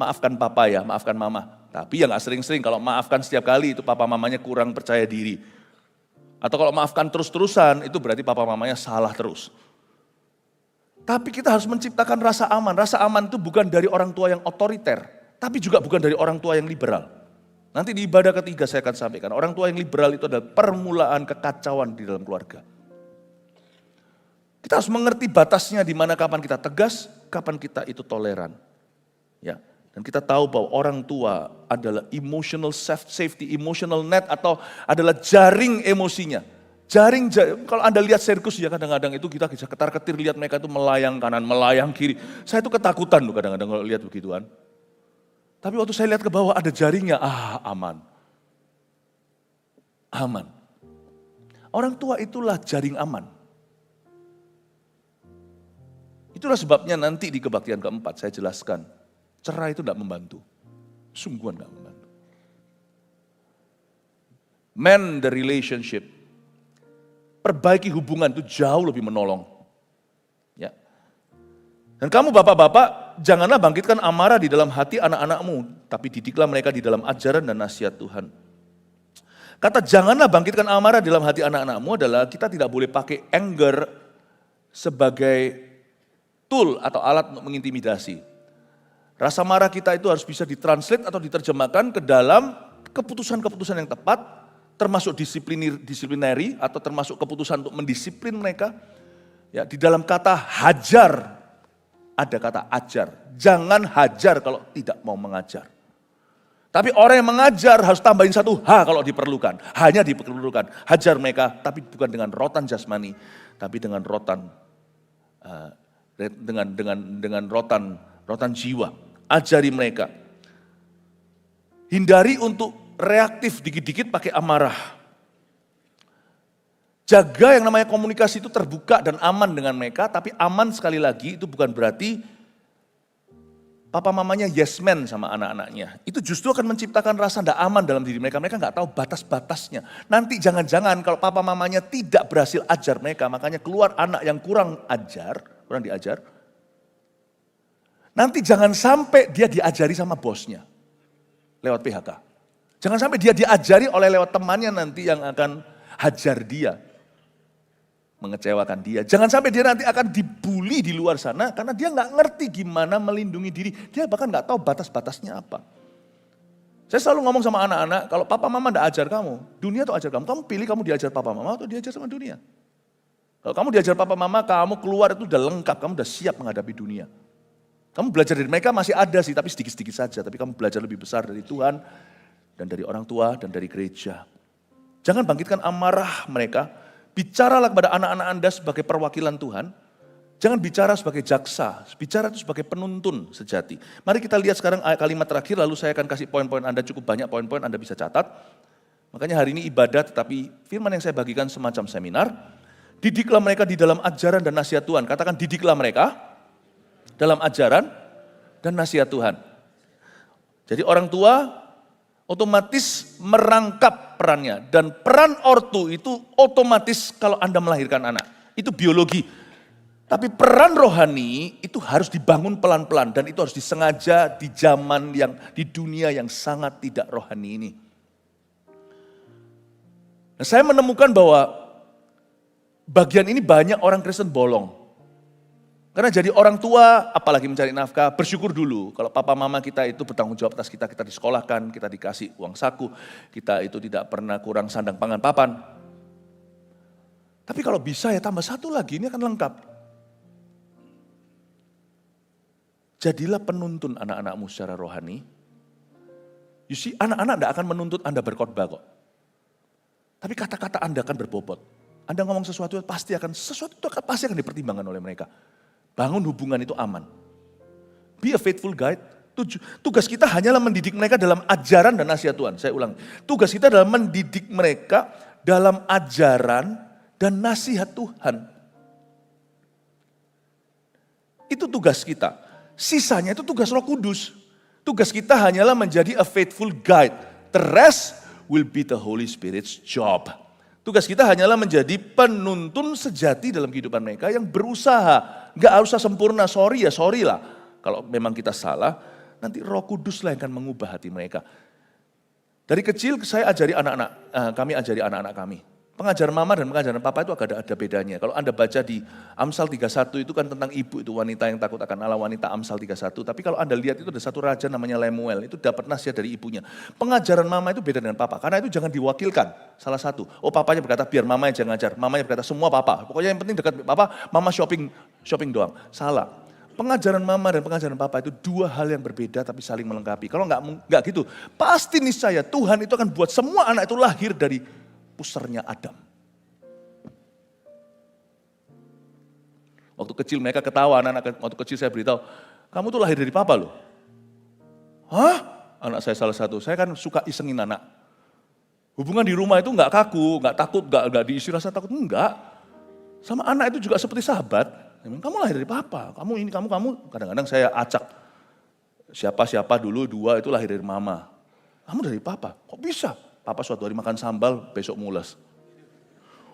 maafkan papa ya, maafkan mama. Tapi ya gak sering-sering, kalau maafkan setiap kali itu papa mamanya kurang percaya diri. Atau kalau maafkan terus-terusan, itu berarti papa mamanya salah terus. Tapi kita harus menciptakan rasa aman. Rasa aman itu bukan dari orang tua yang otoriter, tapi juga bukan dari orang tua yang liberal. Nanti di ibadah ketiga saya akan sampaikan, orang tua yang liberal itu adalah permulaan kekacauan di dalam keluarga. Kita harus mengerti batasnya di mana kapan kita tegas, kapan kita itu toleran. Ya, dan kita tahu bahwa orang tua adalah emotional safety, emotional net atau adalah jaring emosinya. Jaring, kalau Anda lihat sirkus ya kadang-kadang itu kita bisa ketar-ketir lihat mereka itu melayang kanan, melayang kiri. Saya itu ketakutan loh kadang-kadang kalau lihat begituan. Tapi waktu saya lihat ke bawah ada jaringnya, aman. Aman. Orang tua itulah jaring aman. Itulah sebabnya nanti di kebaktian keempat saya jelaskan, cerai itu tidak membantu. Sungguhan tidak membantu. Mend the relationship. Perbaiki hubungan itu jauh lebih menolong. Ya. Dan kamu bapak-bapak, janganlah bangkitkan amarah di dalam hati anak-anakmu, tapi didiklah mereka di dalam ajaran dan nasihat Tuhan. Kata janganlah bangkitkan amarah di dalam hati anak-anakmu adalah kita tidak boleh pakai anger sebagai tool atau alat untuk mengintimidasi. Rasa marah kita itu harus bisa ditranslate atau diterjemahkan ke dalam keputusan-keputusan yang tepat, termasuk disiplinary atau termasuk keputusan untuk mendisiplin mereka. Ya, di dalam kata hajar, ada kata ajar. Jangan hajar kalau tidak mau mengajar. Tapi orang yang mengajar harus tambahin satu H kalau diperlukan. Hanya diperlukan. Hajar mereka, tapi bukan dengan rotan jasmani, tapi dengan rotan dengan rotan jiwa. Ajari mereka. Hindari untuk reaktif dikit-dikit pakai amarah. Jaga yang namanya komunikasi itu terbuka dan aman dengan mereka, tapi aman sekali lagi itu bukan berarti papa mamanya yes man sama anak-anaknya. Itu justru akan menciptakan rasa tidak aman dalam diri mereka. Mereka nggak tahu batas-batasnya. Nanti jangan-jangan kalau papa mamanya tidak berhasil ajar mereka, makanya keluar anak yang kurang diajar. Nanti jangan sampai dia diajari sama bosnya lewat PHK. Jangan sampai dia diajari oleh lewat temannya nanti yang akan hajar dia, mengecewakan dia. Jangan sampai dia nanti akan dibully di luar sana karena dia nggak ngerti gimana melindungi diri. Dia bahkan nggak tahu batas-batasnya apa. Saya selalu ngomong sama anak-anak, kalau papa mama nggak ajar kamu, dunia tuh ajar kamu. Kamu pilih kamu diajar papa mama atau diajar sama dunia. Kalau kamu diajar papa mama, kamu keluar itu udah lengkap, kamu udah siap menghadapi dunia. Kamu belajar dari mereka masih ada sih, tapi sedikit-sedikit saja. Tapi kamu belajar lebih besar dari Tuhan, dan dari orang tua, dan dari gereja. Jangan bangkitkan amarah mereka. Bicaralah kepada anak-anak Anda sebagai perwakilan Tuhan. Jangan bicara sebagai jaksa, bicara itu sebagai penuntun sejati. Mari kita lihat sekarang kalimat terakhir, lalu saya akan kasih poin-poin Anda, cukup banyak poin-poin Anda bisa catat. Makanya hari ini ibadah, tetapi firman yang saya bagikan semacam seminar. Didiklah mereka di dalam ajaran dan nasihat Tuhan. Katakan didiklah mereka dalam ajaran dan nasihat Tuhan. Jadi orang tua otomatis merangkap perannya. Dan peran ortu itu otomatis kalau Anda melahirkan anak. Itu biologi. Tapi peran rohani itu harus dibangun pelan-pelan. Dan itu harus disengaja di zaman di dunia yang sangat tidak rohani ini. Nah, saya menemukan bahwa bagian ini banyak orang Kristen bolong. Karena jadi orang tua, apalagi mencari nafkah, bersyukur dulu. Kalau papa mama kita itu bertanggung jawab atas kita, kita disekolahkan, kita dikasih uang saku, kita itu tidak pernah kurang sandang pangan papan. Tapi kalau bisa ya tambah satu lagi, ini akan lengkap. Jadilah penuntun anak-anakmu secara rohani. You see, anak-anak tidak akan menuntut Anda berkhotbah kok. Tapi kata-kata Anda akan berbobot. Anda ngomong sesuatu itu pasti akan dipertimbangkan oleh mereka. Bangun hubungan itu aman. Be a faithful guide. Tugas kita hanyalah mendidik mereka dalam ajaran dan nasihat Tuhan. Saya ulang. Tugas kita adalah mendidik mereka dalam ajaran dan nasihat Tuhan. Itu tugas kita. Sisanya itu tugas Roh Kudus. Tugas kita hanyalah menjadi a faithful guide. The rest will be the Holy Spirit's job. Tugas kita hanyalah menjadi penuntun sejati dalam kehidupan mereka yang berusaha. Gak usah sempurna, sorry lah. Kalau memang kita salah, nanti Roh Kudus lah yang akan mengubah hati mereka. Dari kecil kami ajari anak-anak kami. Pengajaran mama dan pengajaran papa itu agak ada bedanya. Kalau Anda baca di Amsal 31 itu kan tentang ibu, itu wanita yang takut akan Allah, wanita Amsal 31. Tapi kalau Anda lihat itu ada satu raja namanya Lemuel, itu dapat nasihat dari ibunya. Pengajaran mama itu beda dengan papa, karena itu jangan diwakilkan salah satu. Oh papanya berkata biar mamanya jangan ngajar, mamanya berkata semua papa. Pokoknya yang penting dekat papa, mama shopping doang. Salah. Pengajaran mama dan pengajaran papa itu dua hal yang berbeda tapi saling melengkapi. Kalau nggak gitu, pasti niscaya Tuhan itu akan buat semua anak itu lahir dari pusernya Adam. Waktu kecil mereka ketawa, anak-anak waktu kecil saya beritahu, kamu tuh lahir dari papa loh. Hah? Anak saya salah satu, saya kan suka isengin anak. Hubungan di rumah itu nggak kaku, nggak takut, nggak diisi rasa takut, enggak. Sama anak itu juga seperti sahabat. Kamu lahir dari papa, kamu ini, kamu. Kadang-kadang saya acak. Siapa dulu, dua itu lahir dari mama. Kamu dari papa, kok bisa? Papa suatu hari makan sambal, besok mules.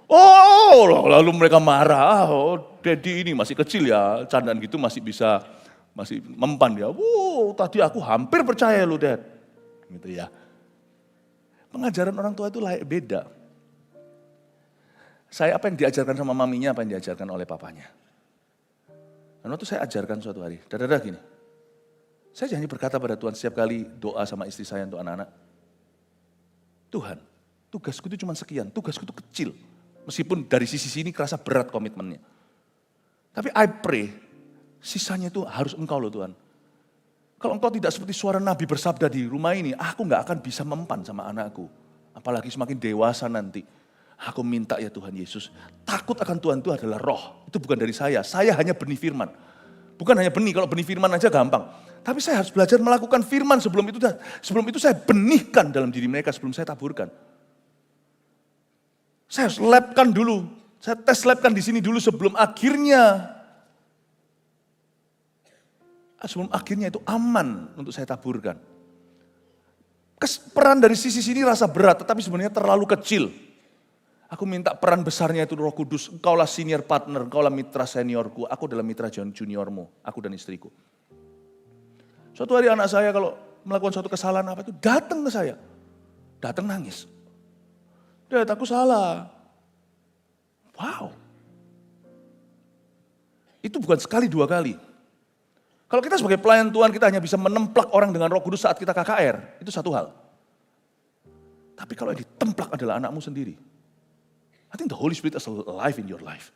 Oh, lalu mereka marah, oh Daddy ini masih kecil ya, candaan gitu masih mempan dia. Wow, tadi aku hampir percaya lu Dad. Gitu ya. Pengajaran orang tua itu beda. Saya apa yang diajarkan sama maminya, apa yang diajarkan oleh papanya. Dan waktu saya ajarkan suatu hari, dada gini. Saya janji berkata pada Tuhan setiap kali doa sama istri saya untuk anak-anak. Tuhan, tugasku itu cuma sekian, tugasku itu kecil. Meskipun dari sisi sini kerasa berat komitmennya. Tapi I pray, sisanya itu harus Engkau loh Tuhan. Kalau Engkau tidak seperti suara Nabi bersabda di rumah ini, aku gak akan bisa mempan sama anakku. Apalagi semakin dewasa nanti. Aku minta ya Tuhan Yesus, takut akan Tuhan itu adalah roh. Itu bukan dari saya hanya benih firman. Bukan hanya benih, kalau benih firman aja gampang. Tapi saya harus belajar melakukan firman sebelum itu saya benihkan dalam diri mereka sebelum saya taburkan. Saya harus labkan dulu, saya tes labkan di sini dulu sebelum akhirnya itu aman untuk saya taburkan. Peran dari sisi sini rasa berat, tetapi sebenarnya terlalu kecil. Aku minta peran besarnya itu Roh Kudus, Engkaulah senior partner, Engkaulah mitra seniorku, aku adalah mitra juniormu, aku dan istriku. Suatu hari anak saya kalau melakukan suatu kesalahan apa itu, datang ke saya. Datang nangis. Dad, aku salah. Wow. Itu bukan sekali, dua kali. Kalau kita sebagai pelayan Tuhan, kita hanya bisa menemplak orang dengan Roh Kudus saat kita KKR. Itu satu hal. Tapi kalau yang ditemplak adalah anakmu sendiri. I think the Holy Spirit is alive in your life.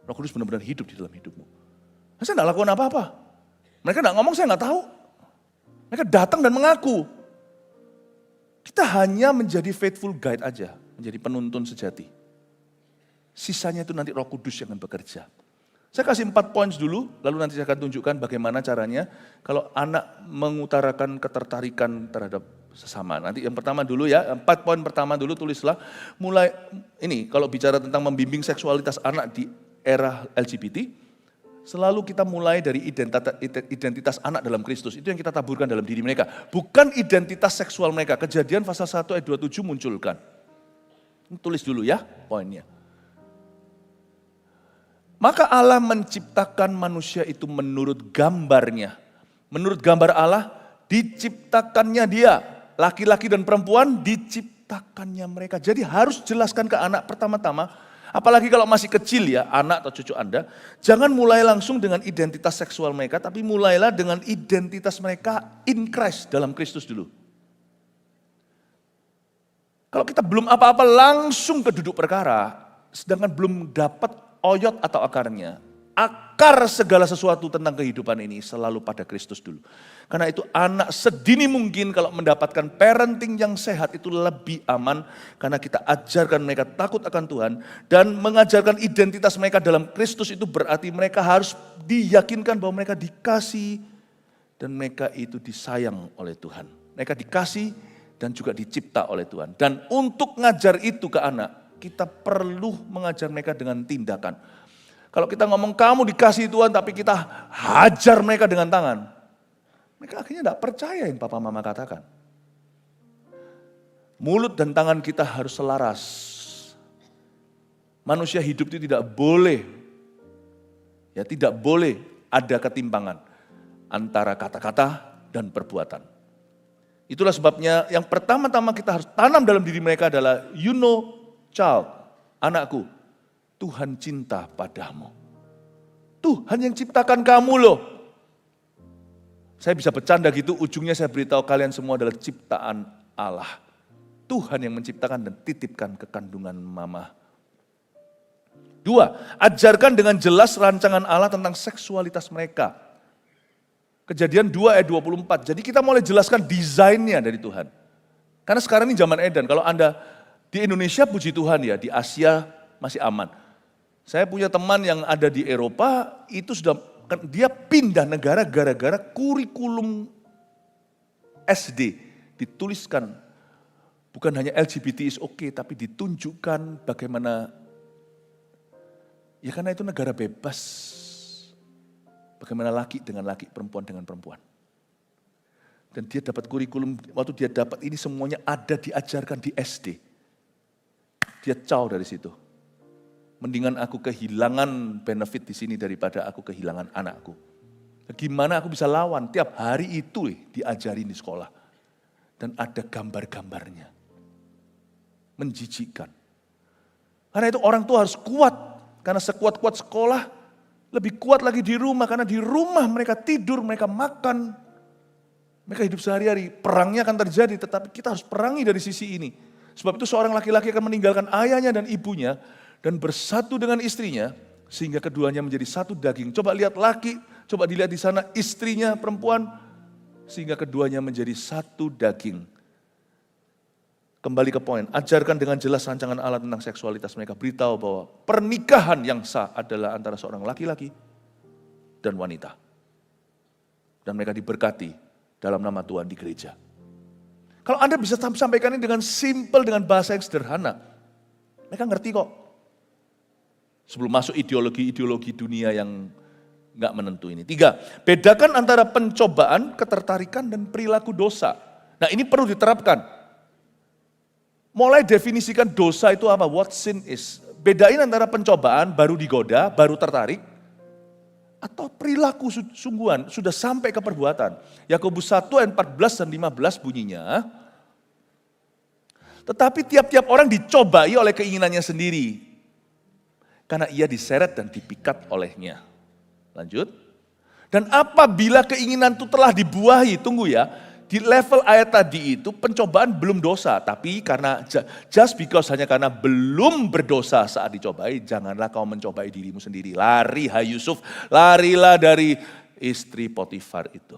Roh Kudus benar-benar hidup di dalam hidupmu. Nah, saya tidak lakukan apa-apa. Mereka tidak ngomong, saya tidak tahu. Mereka datang dan mengaku. Kita hanya menjadi faithful guide aja. Menjadi penuntun sejati. Sisanya itu nanti Roh Kudus yang akan bekerja. Saya kasih 4 poin dulu, lalu nanti saya akan tunjukkan bagaimana caranya kalau anak mengutarakan ketertarikan terhadap sesama. Nanti yang pertama dulu ya, 4 poin pertama dulu tulislah. Mulai ini kalau bicara tentang membimbing seksualitas anak di era LGBT, selalu kita mulai dari identitas anak dalam Kristus. Itu yang kita taburkan dalam diri mereka. Bukan identitas seksual mereka. Kejadian pasal 1 ayat 27 munculkan. Tulis dulu ya poinnya. Maka Allah menciptakan manusia itu menurut gambarnya. Menurut gambar Allah, diciptakannya dia. Laki-laki dan perempuan diciptakannya mereka. Jadi harus jelaskan ke anak pertama-tama, apalagi kalau masih kecil ya, anak atau cucu Anda, jangan mulai langsung dengan identitas seksual mereka, tapi mulailah dengan identitas mereka in Christ, dalam Kristus dulu. Kalau kita belum apa-apa langsung ke duduk perkara, sedangkan belum dapat oyot atau akarnya, akar segala sesuatu tentang kehidupan ini selalu pada Kristus dulu. Karena itu anak sedini mungkin kalau mendapatkan parenting yang sehat itu lebih aman. Karena kita ajarkan mereka takut akan Tuhan. Dan mengajarkan identitas mereka dalam Kristus itu berarti mereka harus diyakinkan bahwa mereka dikasih. Dan mereka itu disayang oleh Tuhan. Mereka dikasih dan juga dicipta oleh Tuhan. Dan untuk ngajar itu ke anak, kita perlu mengajar mereka dengan tindakan. Kalau kita ngomong kamu dikasih Tuhan tapi kita hajar mereka dengan tangan, mereka akhirnya tidak percaya yang papa mama katakan. Mulut dan tangan kita harus selaras. Manusia hidup itu tidak boleh ada ketimpangan antara kata-kata dan perbuatan. Itulah sebabnya yang pertama-tama kita harus tanam dalam diri mereka adalah child, anakku, Tuhan cinta padamu. Tuhan yang ciptakan kamu loh. Saya bisa bercanda gitu, ujungnya saya beritahu kalian semua adalah ciptaan Allah. Tuhan yang menciptakan dan titipkan ke kandungan mama. 2, ajarkan dengan jelas rancangan Allah tentang seksualitas mereka. Kejadian 2 ayat 24, jadi kita mulai jelaskan desainnya dari Tuhan. Karena sekarang ini zaman Eden, kalau Anda di Indonesia puji Tuhan ya, di Asia masih aman. Saya punya teman yang ada di Eropa, itu dia pindah negara gara-gara kurikulum SD dituliskan. Bukan hanya LGBT is okay, tapi ditunjukkan bagaimana, ya karena itu negara bebas. Bagaimana laki dengan laki, perempuan dengan perempuan. Dan dia dapat kurikulum, waktu dia dapat ini semuanya ada diajarkan di SD. Dia caw dari situ. Mendingan aku kehilangan benefit di sini daripada aku kehilangan anakku. Gimana aku bisa lawan? Tiap hari itu diajarin di sekolah. Dan ada gambar-gambarnya. Menjijikkan. Karena itu orang tua harus kuat. Karena sekuat-kuat sekolah, lebih kuat lagi di rumah. Karena di rumah mereka tidur, mereka makan. Mereka hidup sehari-hari. Perangnya akan terjadi, tetapi kita harus perangi dari sisi ini. Sebab itu seorang laki-laki akan meninggalkan ayahnya dan ibunya. Dan bersatu dengan istrinya. Sehingga keduanya menjadi satu daging. Coba lihat laki, coba dilihat di sana istrinya perempuan, sehingga keduanya menjadi satu daging. Kembali ke poin, ajarkan dengan jelas rancangan Allah tentang seksualitas mereka. Beritahu bahwa pernikahan yang sah adalah antara seorang laki-laki dan wanita. Dan mereka diberkati dalam nama Tuhan di gereja. Kalau Anda bisa sampaikan ini dengan simple, dengan bahasa yang sederhana, mereka ngerti kok. Sebelum masuk ideologi-ideologi dunia yang nggak menentu ini. 3, bedakan antara pencobaan, ketertarikan, dan perilaku dosa. Nah ini perlu diterapkan. Mulai definisikan dosa itu apa, what sin is. Bedain antara pencobaan, baru digoda, baru tertarik, atau perilaku sungguhan, sudah sampai ke perbuatan. Yakobus 1 ayat 14 dan 15 bunyinya, tetapi tiap-tiap orang dicobai oleh keinginannya sendiri. Karena ia diseret dan dipikat olehnya. Lanjut. Dan apabila keinginan itu telah dibuahi, tunggu ya, di level ayat tadi itu pencobaan belum dosa. Tapi karena just because hanya karena belum berdosa saat dicobai, janganlah kau mencobai dirimu sendiri. Lari hai Yusuf, larilah dari istri Potifar itu.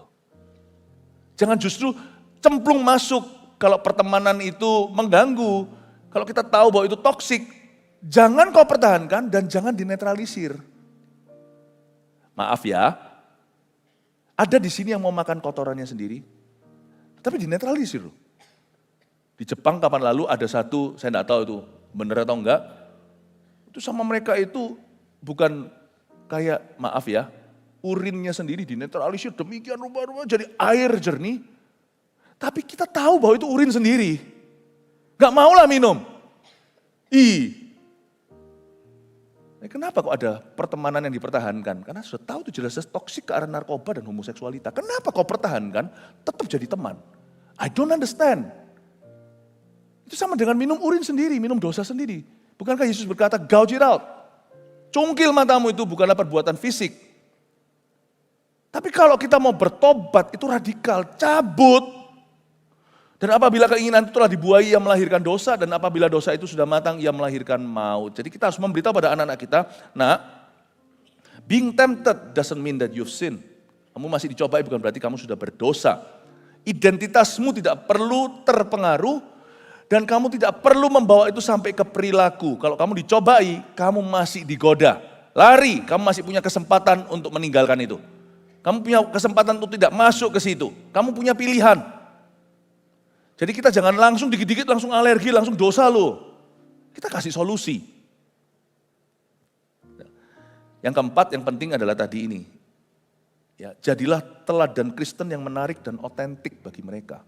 Jangan justru cemplung masuk kalau pertemanan itu mengganggu. Kalau kita tahu bahwa itu toksik, jangan kau pertahankan dan jangan dinetralisir. Maaf ya, ada di sini yang mau makan kotorannya sendiri, tapi dinetralisir. Di Jepang kapan lalu ada satu, saya enggak tahu itu benar atau enggak, itu sama mereka itu bukan kayak, maaf ya, urinnya sendiri dinetralisir, demikian rupa-rupa jadi air jernih, tapi kita tahu bahwa itu urin sendiri. Enggak maulah minum. Kenapa kok ada pertemanan yang dipertahankan? Karena sudah tahu itu jelas toksik ke arah narkoba dan homoseksualitas. Kenapa kau pertahankan? Tetap jadi teman. I don't understand. Itu sama dengan minum urin sendiri, minum dosa sendiri. Bukankah Yesus berkata, gouge it out. Cungkil matamu itu bukanlah perbuatan fisik. Tapi kalau kita mau bertobat, itu radikal, cabut. Dan apabila keinginan itu telah dibuahi, ia melahirkan dosa. Dan apabila dosa itu sudah matang, ia melahirkan maut. Jadi kita harus memberitahu pada anak-anak kita, nah, being tempted doesn't mean that you've sinned. Kamu masih dicobai bukan berarti kamu sudah berdosa. Identitasmu tidak perlu terpengaruh, dan kamu tidak perlu membawa itu sampai ke perilaku. Kalau kamu dicobai, kamu masih digoda. Lari, kamu masih punya kesempatan untuk meninggalkan itu. Kamu punya kesempatan untuk tidak masuk ke situ. Kamu punya pilihan. Jadi kita jangan langsung dikit-dikit langsung alergi, langsung dosa loh. Kita kasih solusi. Yang keempat, yang penting adalah tadi ini. Ya, jadilah teladan Kristen yang menarik dan otentik bagi mereka.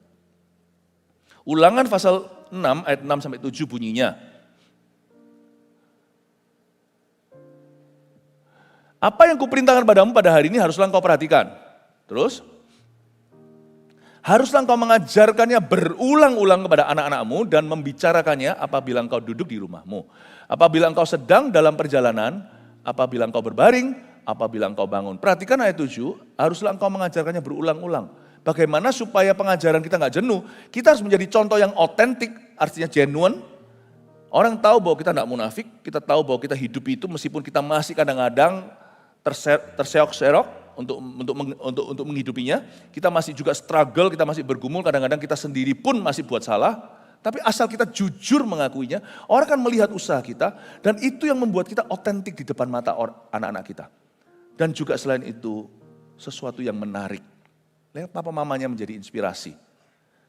Ulangan pasal 6 ayat 6-7 bunyinya. Apa yang kuperintahkan padamu pada hari ini haruslah engkau perhatikan. Terus, haruslah engkau mengajarkannya berulang-ulang kepada anak-anakmu dan membicarakannya apabila engkau duduk di rumahmu. Apabila engkau sedang dalam perjalanan, apabila engkau berbaring, apabila engkau bangun. Perhatikan ayat 7, haruslah engkau mengajarkannya berulang-ulang. Bagaimana supaya pengajaran kita nggak jenuh? Kita harus menjadi contoh yang otentik, artinya genuine. Orang tahu bahwa kita nggak munafik, kita tahu bahwa kita hidup itu meskipun kita masih kadang-kadang terseok-serok, untuk menghidupinya, kita masih juga struggle, kita masih bergumul, kadang-kadang kita sendiri pun masih buat salah, tapi asal kita jujur mengakuinya, orang akan melihat usaha kita, dan itu yang membuat kita otentik di depan mata anak-anak kita. Dan juga selain itu, sesuatu yang menarik. Lihat papa mamanya menjadi inspirasi.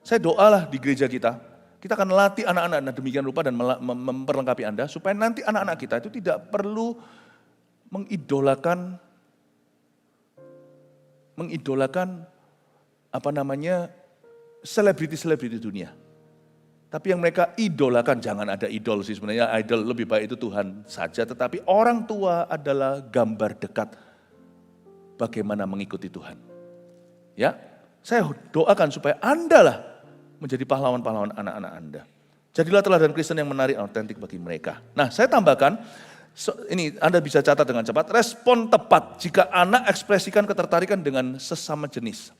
Saya doalah di gereja kita akan latih anak-anak demikian rupa dan memperlengkapi Anda, supaya nanti anak-anak kita itu tidak perlu mengidolakan selebriti-selebriti dunia. Tapi yang mereka idolakan, jangan ada idol sih sebenarnya, idol lebih baik itu Tuhan saja. Tetapi orang tua adalah gambar dekat bagaimana mengikuti Tuhan. Ya, saya doakan supaya Anda lah menjadi pahlawan-pahlawan anak-anak Anda. Jadilah teladan Kristen yang menarik, autentik bagi mereka. Nah, saya tambahkan, ini Anda bisa catat dengan cepat, respon tepat jika anak ekspresikan ketertarikan dengan sesama jenis.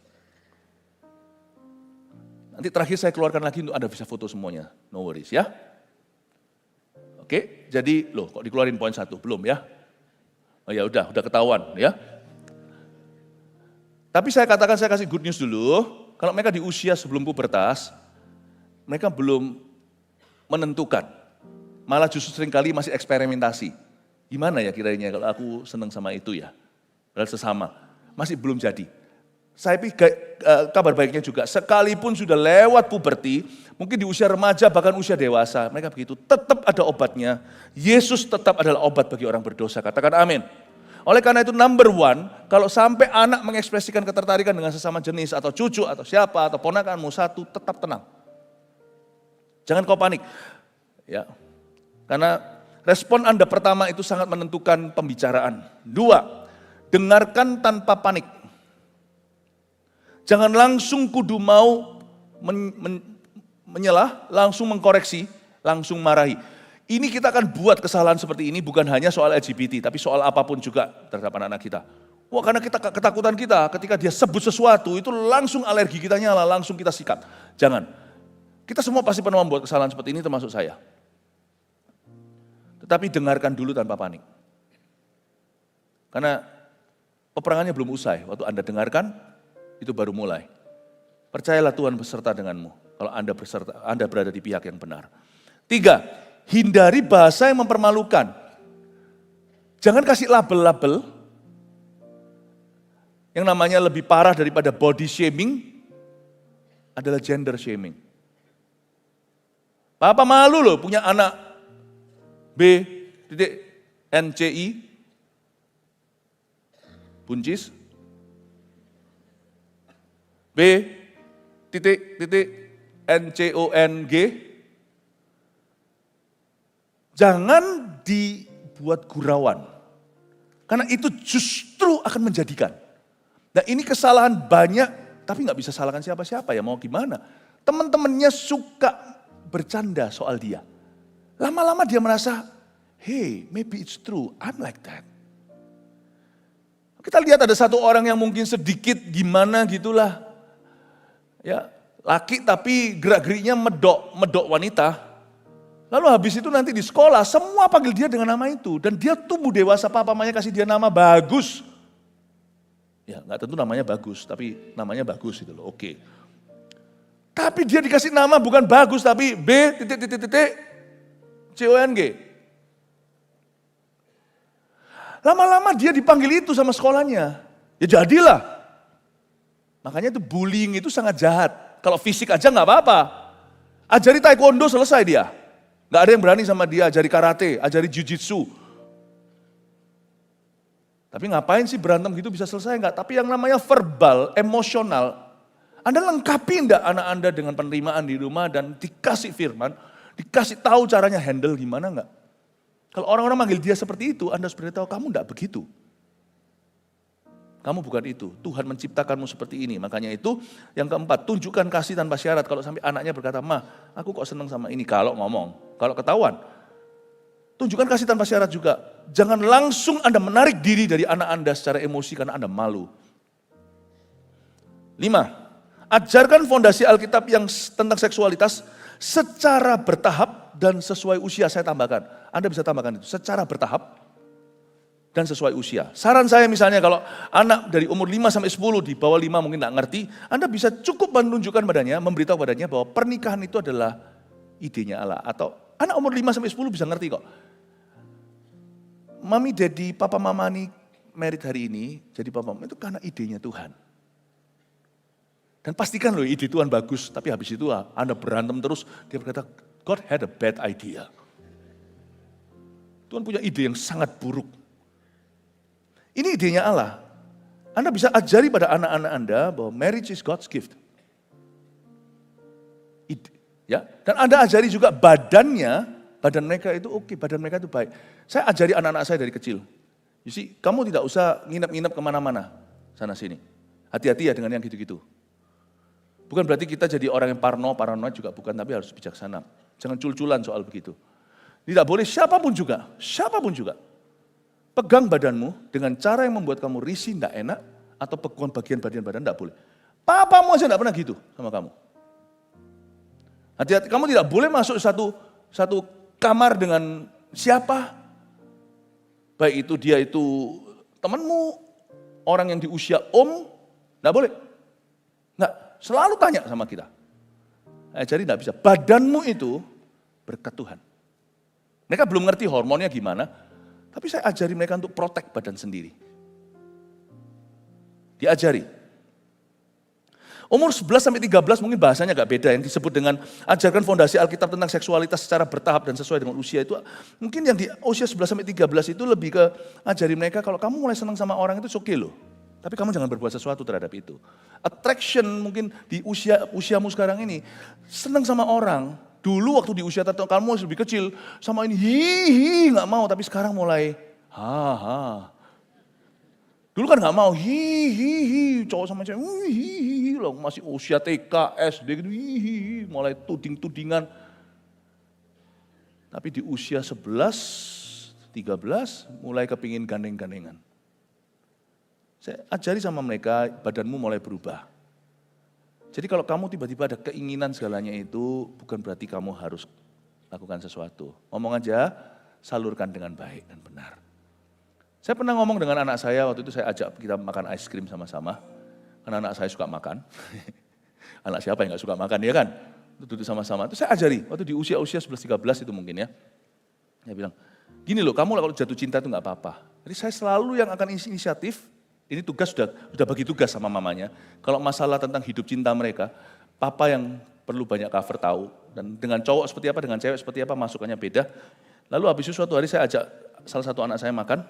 Nanti terakhir saya keluarkan lagi untuk Anda bisa foto semuanya, no worries ya. Oke, jadi kok dikeluarin poin 1, belum ya? Oh ya udah ketahuan ya. Tapi saya katakan, saya kasih good news dulu, kalau mereka di usia sebelum pubertas, mereka belum menentukan, malah justru seringkali masih eksperimentasi. Gimana ya kiranya kalau aku senang sama itu ya, padahal sesama, masih belum jadi. Saya pikir kabar baiknya juga, sekalipun sudah lewat puberti, mungkin di usia remaja bahkan usia dewasa, mereka begitu, tetap ada obatnya. Yesus tetap adalah obat bagi orang berdosa, katakan amin. Oleh karena itu number one, kalau sampai anak mengekspresikan ketertarikan dengan sesama jenis atau cucu atau siapa atau ponakanmu, satu, tetap tenang. Jangan kau panik. Ya. Karena respon Anda pertama itu sangat menentukan pembicaraan. 2, dengarkan tanpa panik. Jangan langsung kudu mau menyelah, langsung mengkoreksi, langsung marahi. Ini kita akan buat kesalahan seperti ini bukan hanya soal LGBT, tapi soal apapun juga terhadap anak-anak kita. Wah, karena kita ketakutan kita ketika dia sebut sesuatu itu langsung alergi kita nyala, langsung kita sikat. Jangan. Kita semua pasti pernah membuat kesalahan seperti ini termasuk saya. Tetapi dengarkan dulu tanpa panik. Karena peperangannya belum usai, waktu Anda dengarkan itu baru mulai. Percayalah Tuhan beserta denganmu kalau Anda berada di pihak yang benar. 3, hindari bahasa yang mempermalukan. Jangan kasih label-label yang namanya lebih parah daripada body shaming adalah gender shaming. Papa malu loh punya anak B.NCI, buncis, B.NCONG. Jangan dibuat gurauan, karena itu justru akan menjadikan. Nah ini kesalahan banyak, tapi nggak bisa salahkan siapa-siapa ya, mau gimana. Teman-temannya suka bercanda soal dia. Lama-lama dia merasa, hey maybe it's true, I'm like that. Kita lihat ada satu orang yang mungkin sedikit gimana gitulah. Ya, laki tapi gerak-geriknya medok wanita. Lalu habis itu nanti di sekolah semua panggil dia dengan nama itu. Dan dia tumbuh dewasa, mamanya kasih dia nama bagus. Ya nggak tentu namanya bagus, tapi namanya bagus gitu loh, oke. Tapi dia dikasih nama bukan bagus, tapi B.CONG. Lama-lama dia dipanggil itu sama sekolahnya. Ya jadilah. Makanya itu bullying itu sangat jahat. Kalau fisik aja nggak apa-apa. Ajari taekwondo selesai dia. Nggak ada yang berani sama dia, ajari karate, ajari jiu-jitsu. Tapi ngapain sih berantem gitu bisa selesai enggak? Tapi yang namanya verbal, emosional, Anda lengkapi enggak anak Anda dengan penerimaan di rumah dan dikasih firman, dikasih tahu caranya handle gimana enggak? Kalau orang-orang manggil dia seperti itu, Anda harus beritahu kamu enggak begitu. Kamu bukan itu, Tuhan menciptakanmu seperti ini. Makanya itu yang keempat, tunjukkan kasih tanpa syarat. Kalau sampai anaknya berkata, "Ma, aku kok senang sama ini." Kalau ngomong, kalau ketahuan, tunjukkan kasih tanpa syarat juga. Jangan langsung Anda menarik diri dari anak Anda secara emosi karena Anda malu. 5, ajarkan fondasi Alkitab yang tentang seksualitas secara bertahap dan sesuai usia. Saya tambahkan, Anda bisa tambahkan itu, secara bertahap dan sesuai usia. Saran saya misalnya kalau anak dari umur 5-10, di bawah 5 mungkin tidak ngerti, Anda bisa cukup menunjukkan padanya, memberitahu padanya bahwa pernikahan itu adalah idenya Allah. Atau anak umur 5-10 bisa ngerti kok. Mami, daddy, papa, mama nih married hari ini, jadi papa mama itu karena idenya Tuhan. Dan pastikan loh ide Tuhan bagus, tapi habis itu Anda berantem terus, dia berkata, God had a bad idea. Tuhan punya ide yang sangat buruk. Ini idenya Allah. Anda bisa ajari pada anak-anak Anda bahwa marriage is God's gift. Ya, dan Anda ajari juga badan mereka itu oke, badan mereka itu baik. Saya ajari anak-anak saya dari kecil. Kamu tidak usah nginep-nginep kemana-mana, sana sini. Hati-hati ya dengan yang gitu-gitu. Bukan berarti kita jadi orang yang paranoid juga bukan, tapi harus bijaksana. Jangan cul-culan soal begitu. Tidak boleh siapapun juga. Pegang badanmu dengan cara yang membuat kamu risih, tidak enak, atau pegang bagian-bagian badan, tidak boleh. Papamu aja tidak pernah gitu sama kamu. Hati-hati, kamu tidak boleh masuk satu kamar dengan siapa. Baik itu dia itu temanmu, orang yang di usia tidak boleh. Enggak, selalu tanya sama kita. Jadi tidak bisa, badanmu itu berkat Tuhan. Mereka belum ngerti hormonnya gimana, tapi saya ajari mereka untuk protect badan sendiri. Diajari. Umur 11 sampai 13 mungkin bahasanya agak beda, yang disebut dengan ajarkan fondasi Alkitab tentang seksualitas secara bertahap dan sesuai dengan usia itu. Mungkin yang di usia 11 sampai 13 itu lebih ke ajari mereka kalau kamu mulai senang sama orang itu oke loh. Tapi kamu jangan berbuat sesuatu terhadap itu. Attraction mungkin di usiamu sekarang ini, senang sama orang. Dulu waktu di usia tertentu kamu masih lebih kecil, sama ini hihi nggak mau, tapi sekarang mulai ha. Dulu kan nggak mau hihi, cowok sama cewek hihi, loh masih usia TK, SD gitu hihi, mulai tuding-tudingan. Tapi di usia 11, 13 mulai kepingin gandeng-gandengan. Saya ajari sama mereka, badanmu mulai berubah. Jadi kalau kamu tiba-tiba ada keinginan segalanya itu, bukan berarti kamu harus lakukan sesuatu. Ngomong aja, salurkan dengan baik dan benar. Saya pernah ngomong dengan anak saya, waktu itu saya ajak kita makan es krim sama-sama. Karena anak saya suka makan. Anak siapa yang gak suka makan, ya kan? Duduk sama-sama. Itu saya ajari, waktu di usia-usia 11-13 itu mungkin ya. Dia bilang, gini loh, kamu kalau jatuh cinta itu gak apa-apa. Jadi saya selalu yang akan inisiatif, ini tugas sudah bagi tugas sama mamanya. Kalau masalah tentang hidup cinta mereka, papa yang perlu banyak cover tahu. Dan dengan cowok seperti apa, dengan cewek seperti apa, masukannya beda. Lalu habis itu suatu hari saya ajak salah satu anak saya makan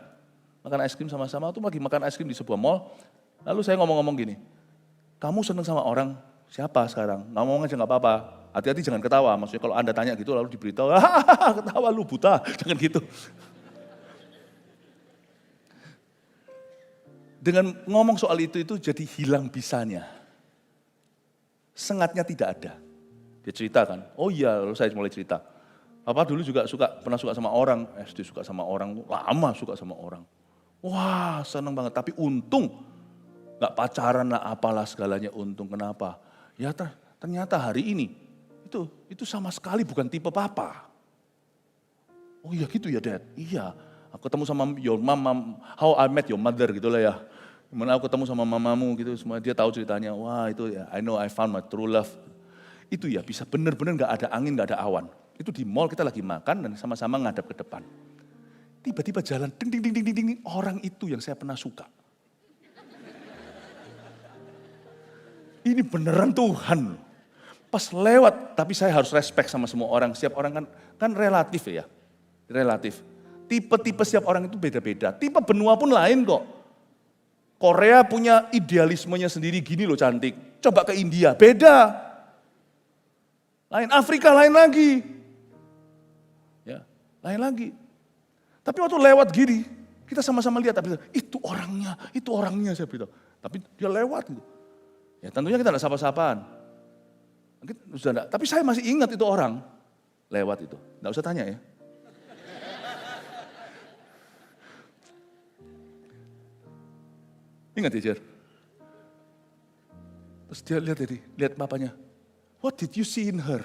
es krim sama-sama, waktu lagi makan es krim di sebuah mall. Lalu saya ngomong-ngomong gini, kamu senang sama orang siapa sekarang? Ngomong aja gak apa-apa, hati-hati jangan ketawa. Maksudnya kalau Anda tanya gitu lalu diberitahu, ketawa lu buta, jangan gitu. Dengan ngomong soal itu jadi hilang bisanya. Sengatnya tidak ada. Dia ceritakan, oh iya lalu saya mulai cerita. Papa dulu juga pernah suka sama orang, SD suka sama orang, lama suka sama orang. Wah senang banget, tapi untung gak pacaran lah apalah segalanya untung, kenapa? Ya ternyata hari ini itu sama sekali bukan tipe papa. Oh iya gitu ya dad, iya. Aku ketemu sama your mom, how I met your mother gitu lah ya. Gimana aku ketemu sama mamamu gitu, semua dia tahu ceritanya. Wah itu ya, I know I found my true love. Itu ya bisa benar-benar gak ada angin, gak ada awan. Itu di mall kita lagi makan dan sama-sama ngadap ke depan. Tiba-tiba jalan, ding, orang itu yang saya pernah suka. Ini beneran Tuhan. Pas lewat, tapi saya harus respect sama semua orang. Setiap orang kan relatif ya, relatif. Tipe-tipe setiap orang itu beda-beda. Tipe benua pun lain kok. Korea punya idealismenya sendiri, gini loh cantik. Coba ke India, beda. Lain, Afrika lain lagi. Ya, lain lagi. Tapi waktu lewat gini, kita sama-sama lihat, tapi itu orangnya saya beritahu. Tapi dia lewat gitu. Ya tentunya kita tidak sapa-sapaan. Tapi saya masih ingat itu orang lewat itu. Tidak usah tanya ya. Ingat ya Jer? Terus dia lihat papanya. What did you see in her?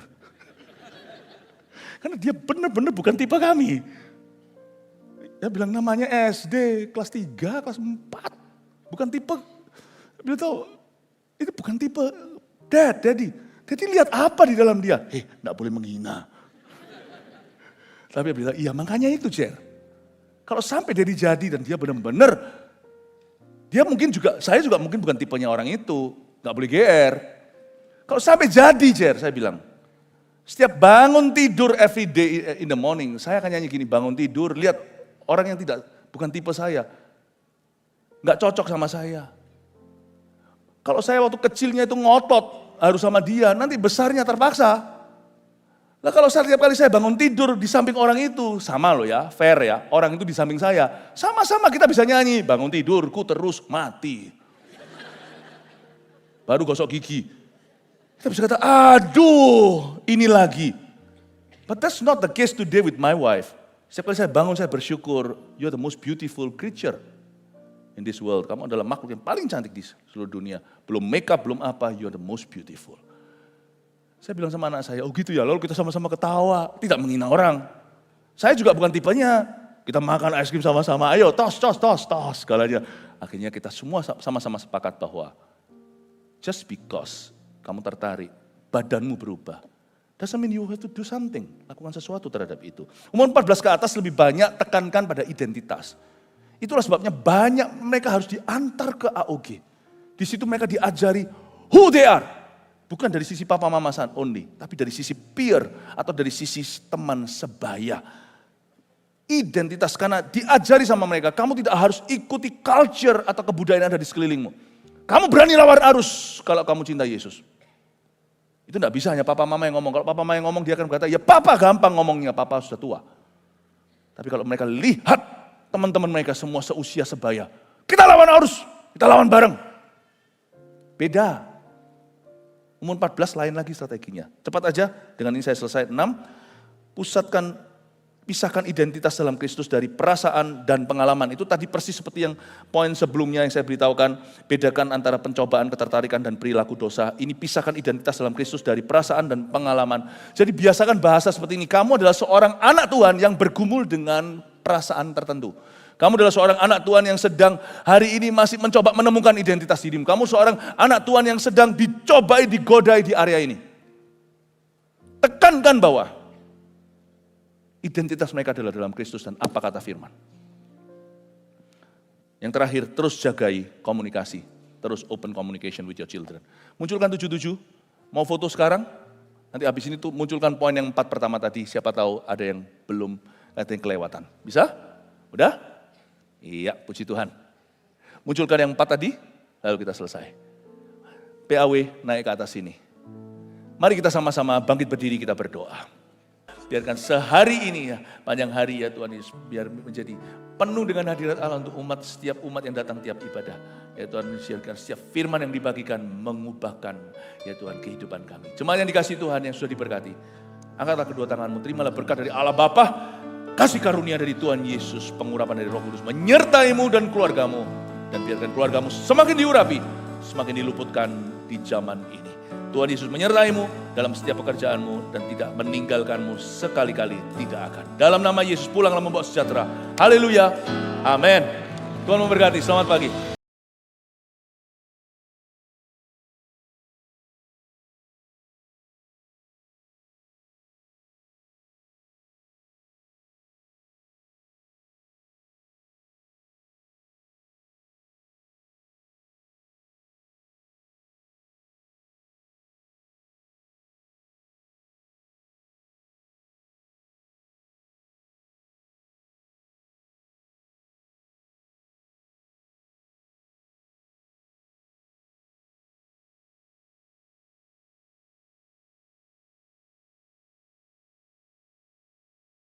Karena dia benar-benar bukan tipe kami. Dia bilang namanya SD, kelas 3, kelas 4. Bukan tipe, dia tahu, itu bukan tipe daddy. Jadi lihat apa di dalam dia? Enggak boleh menghina. Tapi dia bilang, iya makanya itu Jer. Kalau sampai dia jadi dan dia benar-benar, dia mungkin juga, saya juga mungkin bukan tipenya orang itu. Enggak boleh GR. Kalau sampai jadi Jer, saya bilang, setiap bangun tidur every day in the morning, saya akan nyanyi gini, bangun tidur, lihat orang yang bukan tipe saya, nggak cocok sama saya. Kalau saya waktu kecilnya itu ngotot harus sama dia, nanti besarnya terpaksa. Lah kalau setiap kali saya bangun tidur di samping orang itu, sama loh ya, fair ya, orang itu di samping saya. Sama-sama kita bisa nyanyi, bangun tidurku terus mati. Baru gosok gigi. Kita bisa kata, aduh ini lagi. But that's not the case today with my wife. Setiap kali saya bangun saya bersyukur, you're the most beautiful creature in this world. Kamu adalah makhluk yang paling cantik di seluruh dunia. Belum makeup, belum apa, you're the most beautiful. Saya bilang sama anak saya, oh gitu ya, lalu kita sama-sama ketawa, tidak menghina orang. Saya juga bukan tipenya, kita makan es krim sama-sama, ayo tos, segalanya. Akhirnya kita semua sama-sama sepakat bahwa just because kamu tertarik, badanmu berubah, doesn't mean you have to do something, lakukan sesuatu terhadap itu. Umur 14 ke atas lebih banyak tekankan pada identitas. Itulah sebabnya banyak mereka harus diantar ke AOG. Di situ mereka diajari who they are. Bukan dari sisi papa mama san only, tapi dari sisi peer atau dari sisi teman sebaya. Identitas, karena diajari sama mereka, kamu tidak harus ikuti culture atau kebudayaan yang ada di sekelilingmu. Kamu berani lawan arus kalau kamu cinta Yesus. Itu tidak bisa hanya papa mama yang ngomong. Kalau papa mama yang ngomong dia akan berkata, ya papa gampang ngomongnya, papa sudah tua. Tapi kalau mereka lihat teman-teman mereka semua seusia sebaya, kita lawan arus, kita lawan bareng. Beda. Umur 14 lain lagi strateginya. Cepat aja, dengan ini saya selesai. 6, pisahkan identitas dalam Kristus dari perasaan dan pengalaman. Itu tadi persis seperti yang poin sebelumnya yang saya beritahukan. Bedakan antara pencobaan, ketertarikan, dan perilaku dosa. Ini pisahkan identitas dalam Kristus dari perasaan dan pengalaman. Jadi biasakan bahasa seperti ini. Kamu adalah seorang anak Tuhan yang bergumul dengan perasaan tertentu. Kamu adalah seorang anak Tuhan yang sedang hari ini masih mencoba menemukan identitas dirimu. Kamu seorang anak Tuhan yang sedang dicobai, digodai di area ini. Tekankan bahwa identitas mereka adalah dalam Kristus dan apa kata firman. Yang terakhir, terus jagai komunikasi. Terus open communication with your children. Munculkan 77, mau foto sekarang? Nanti habis ini tuh munculkan poin yang 4 pertama tadi. Siapa tahu ada yang belum, ada yang kelewatan. Bisa? Udah? Iya, puji Tuhan. Munculkan yang 4 tadi, lalu kita selesai. PAW naik ke atas sini. Mari kita sama-sama bangkit berdiri, kita berdoa. Biarkan sehari ini ya, panjang hari ya Tuhan Yesus, biar menjadi penuh dengan hadirat Allah untuk setiap umat yang datang tiap ibadah. Ya Tuhan, biarkan setiap firman yang dibagikan mengubahkan ya Tuhan kehidupan kami. Jemaat yang dikasihi Tuhan yang sudah diberkati, angkatlah kedua tanganmu, terimalah berkat dari Allah Bapa, kasih karunia dari Tuhan Yesus, pengurapan dari Roh Kudus menyertaimu dan keluargamu. Dan biarkan keluargamu semakin diurapi, semakin diluputkan di zaman ini. Tuhan Yesus menyertaimu dalam setiap pekerjaanmu dan tidak meninggalkanmu sekali-kali, tidak akan. Dalam nama Yesus pulanglah membawa sejahtera. Haleluya. Amin. Tuhan memberkati. Selamat pagi.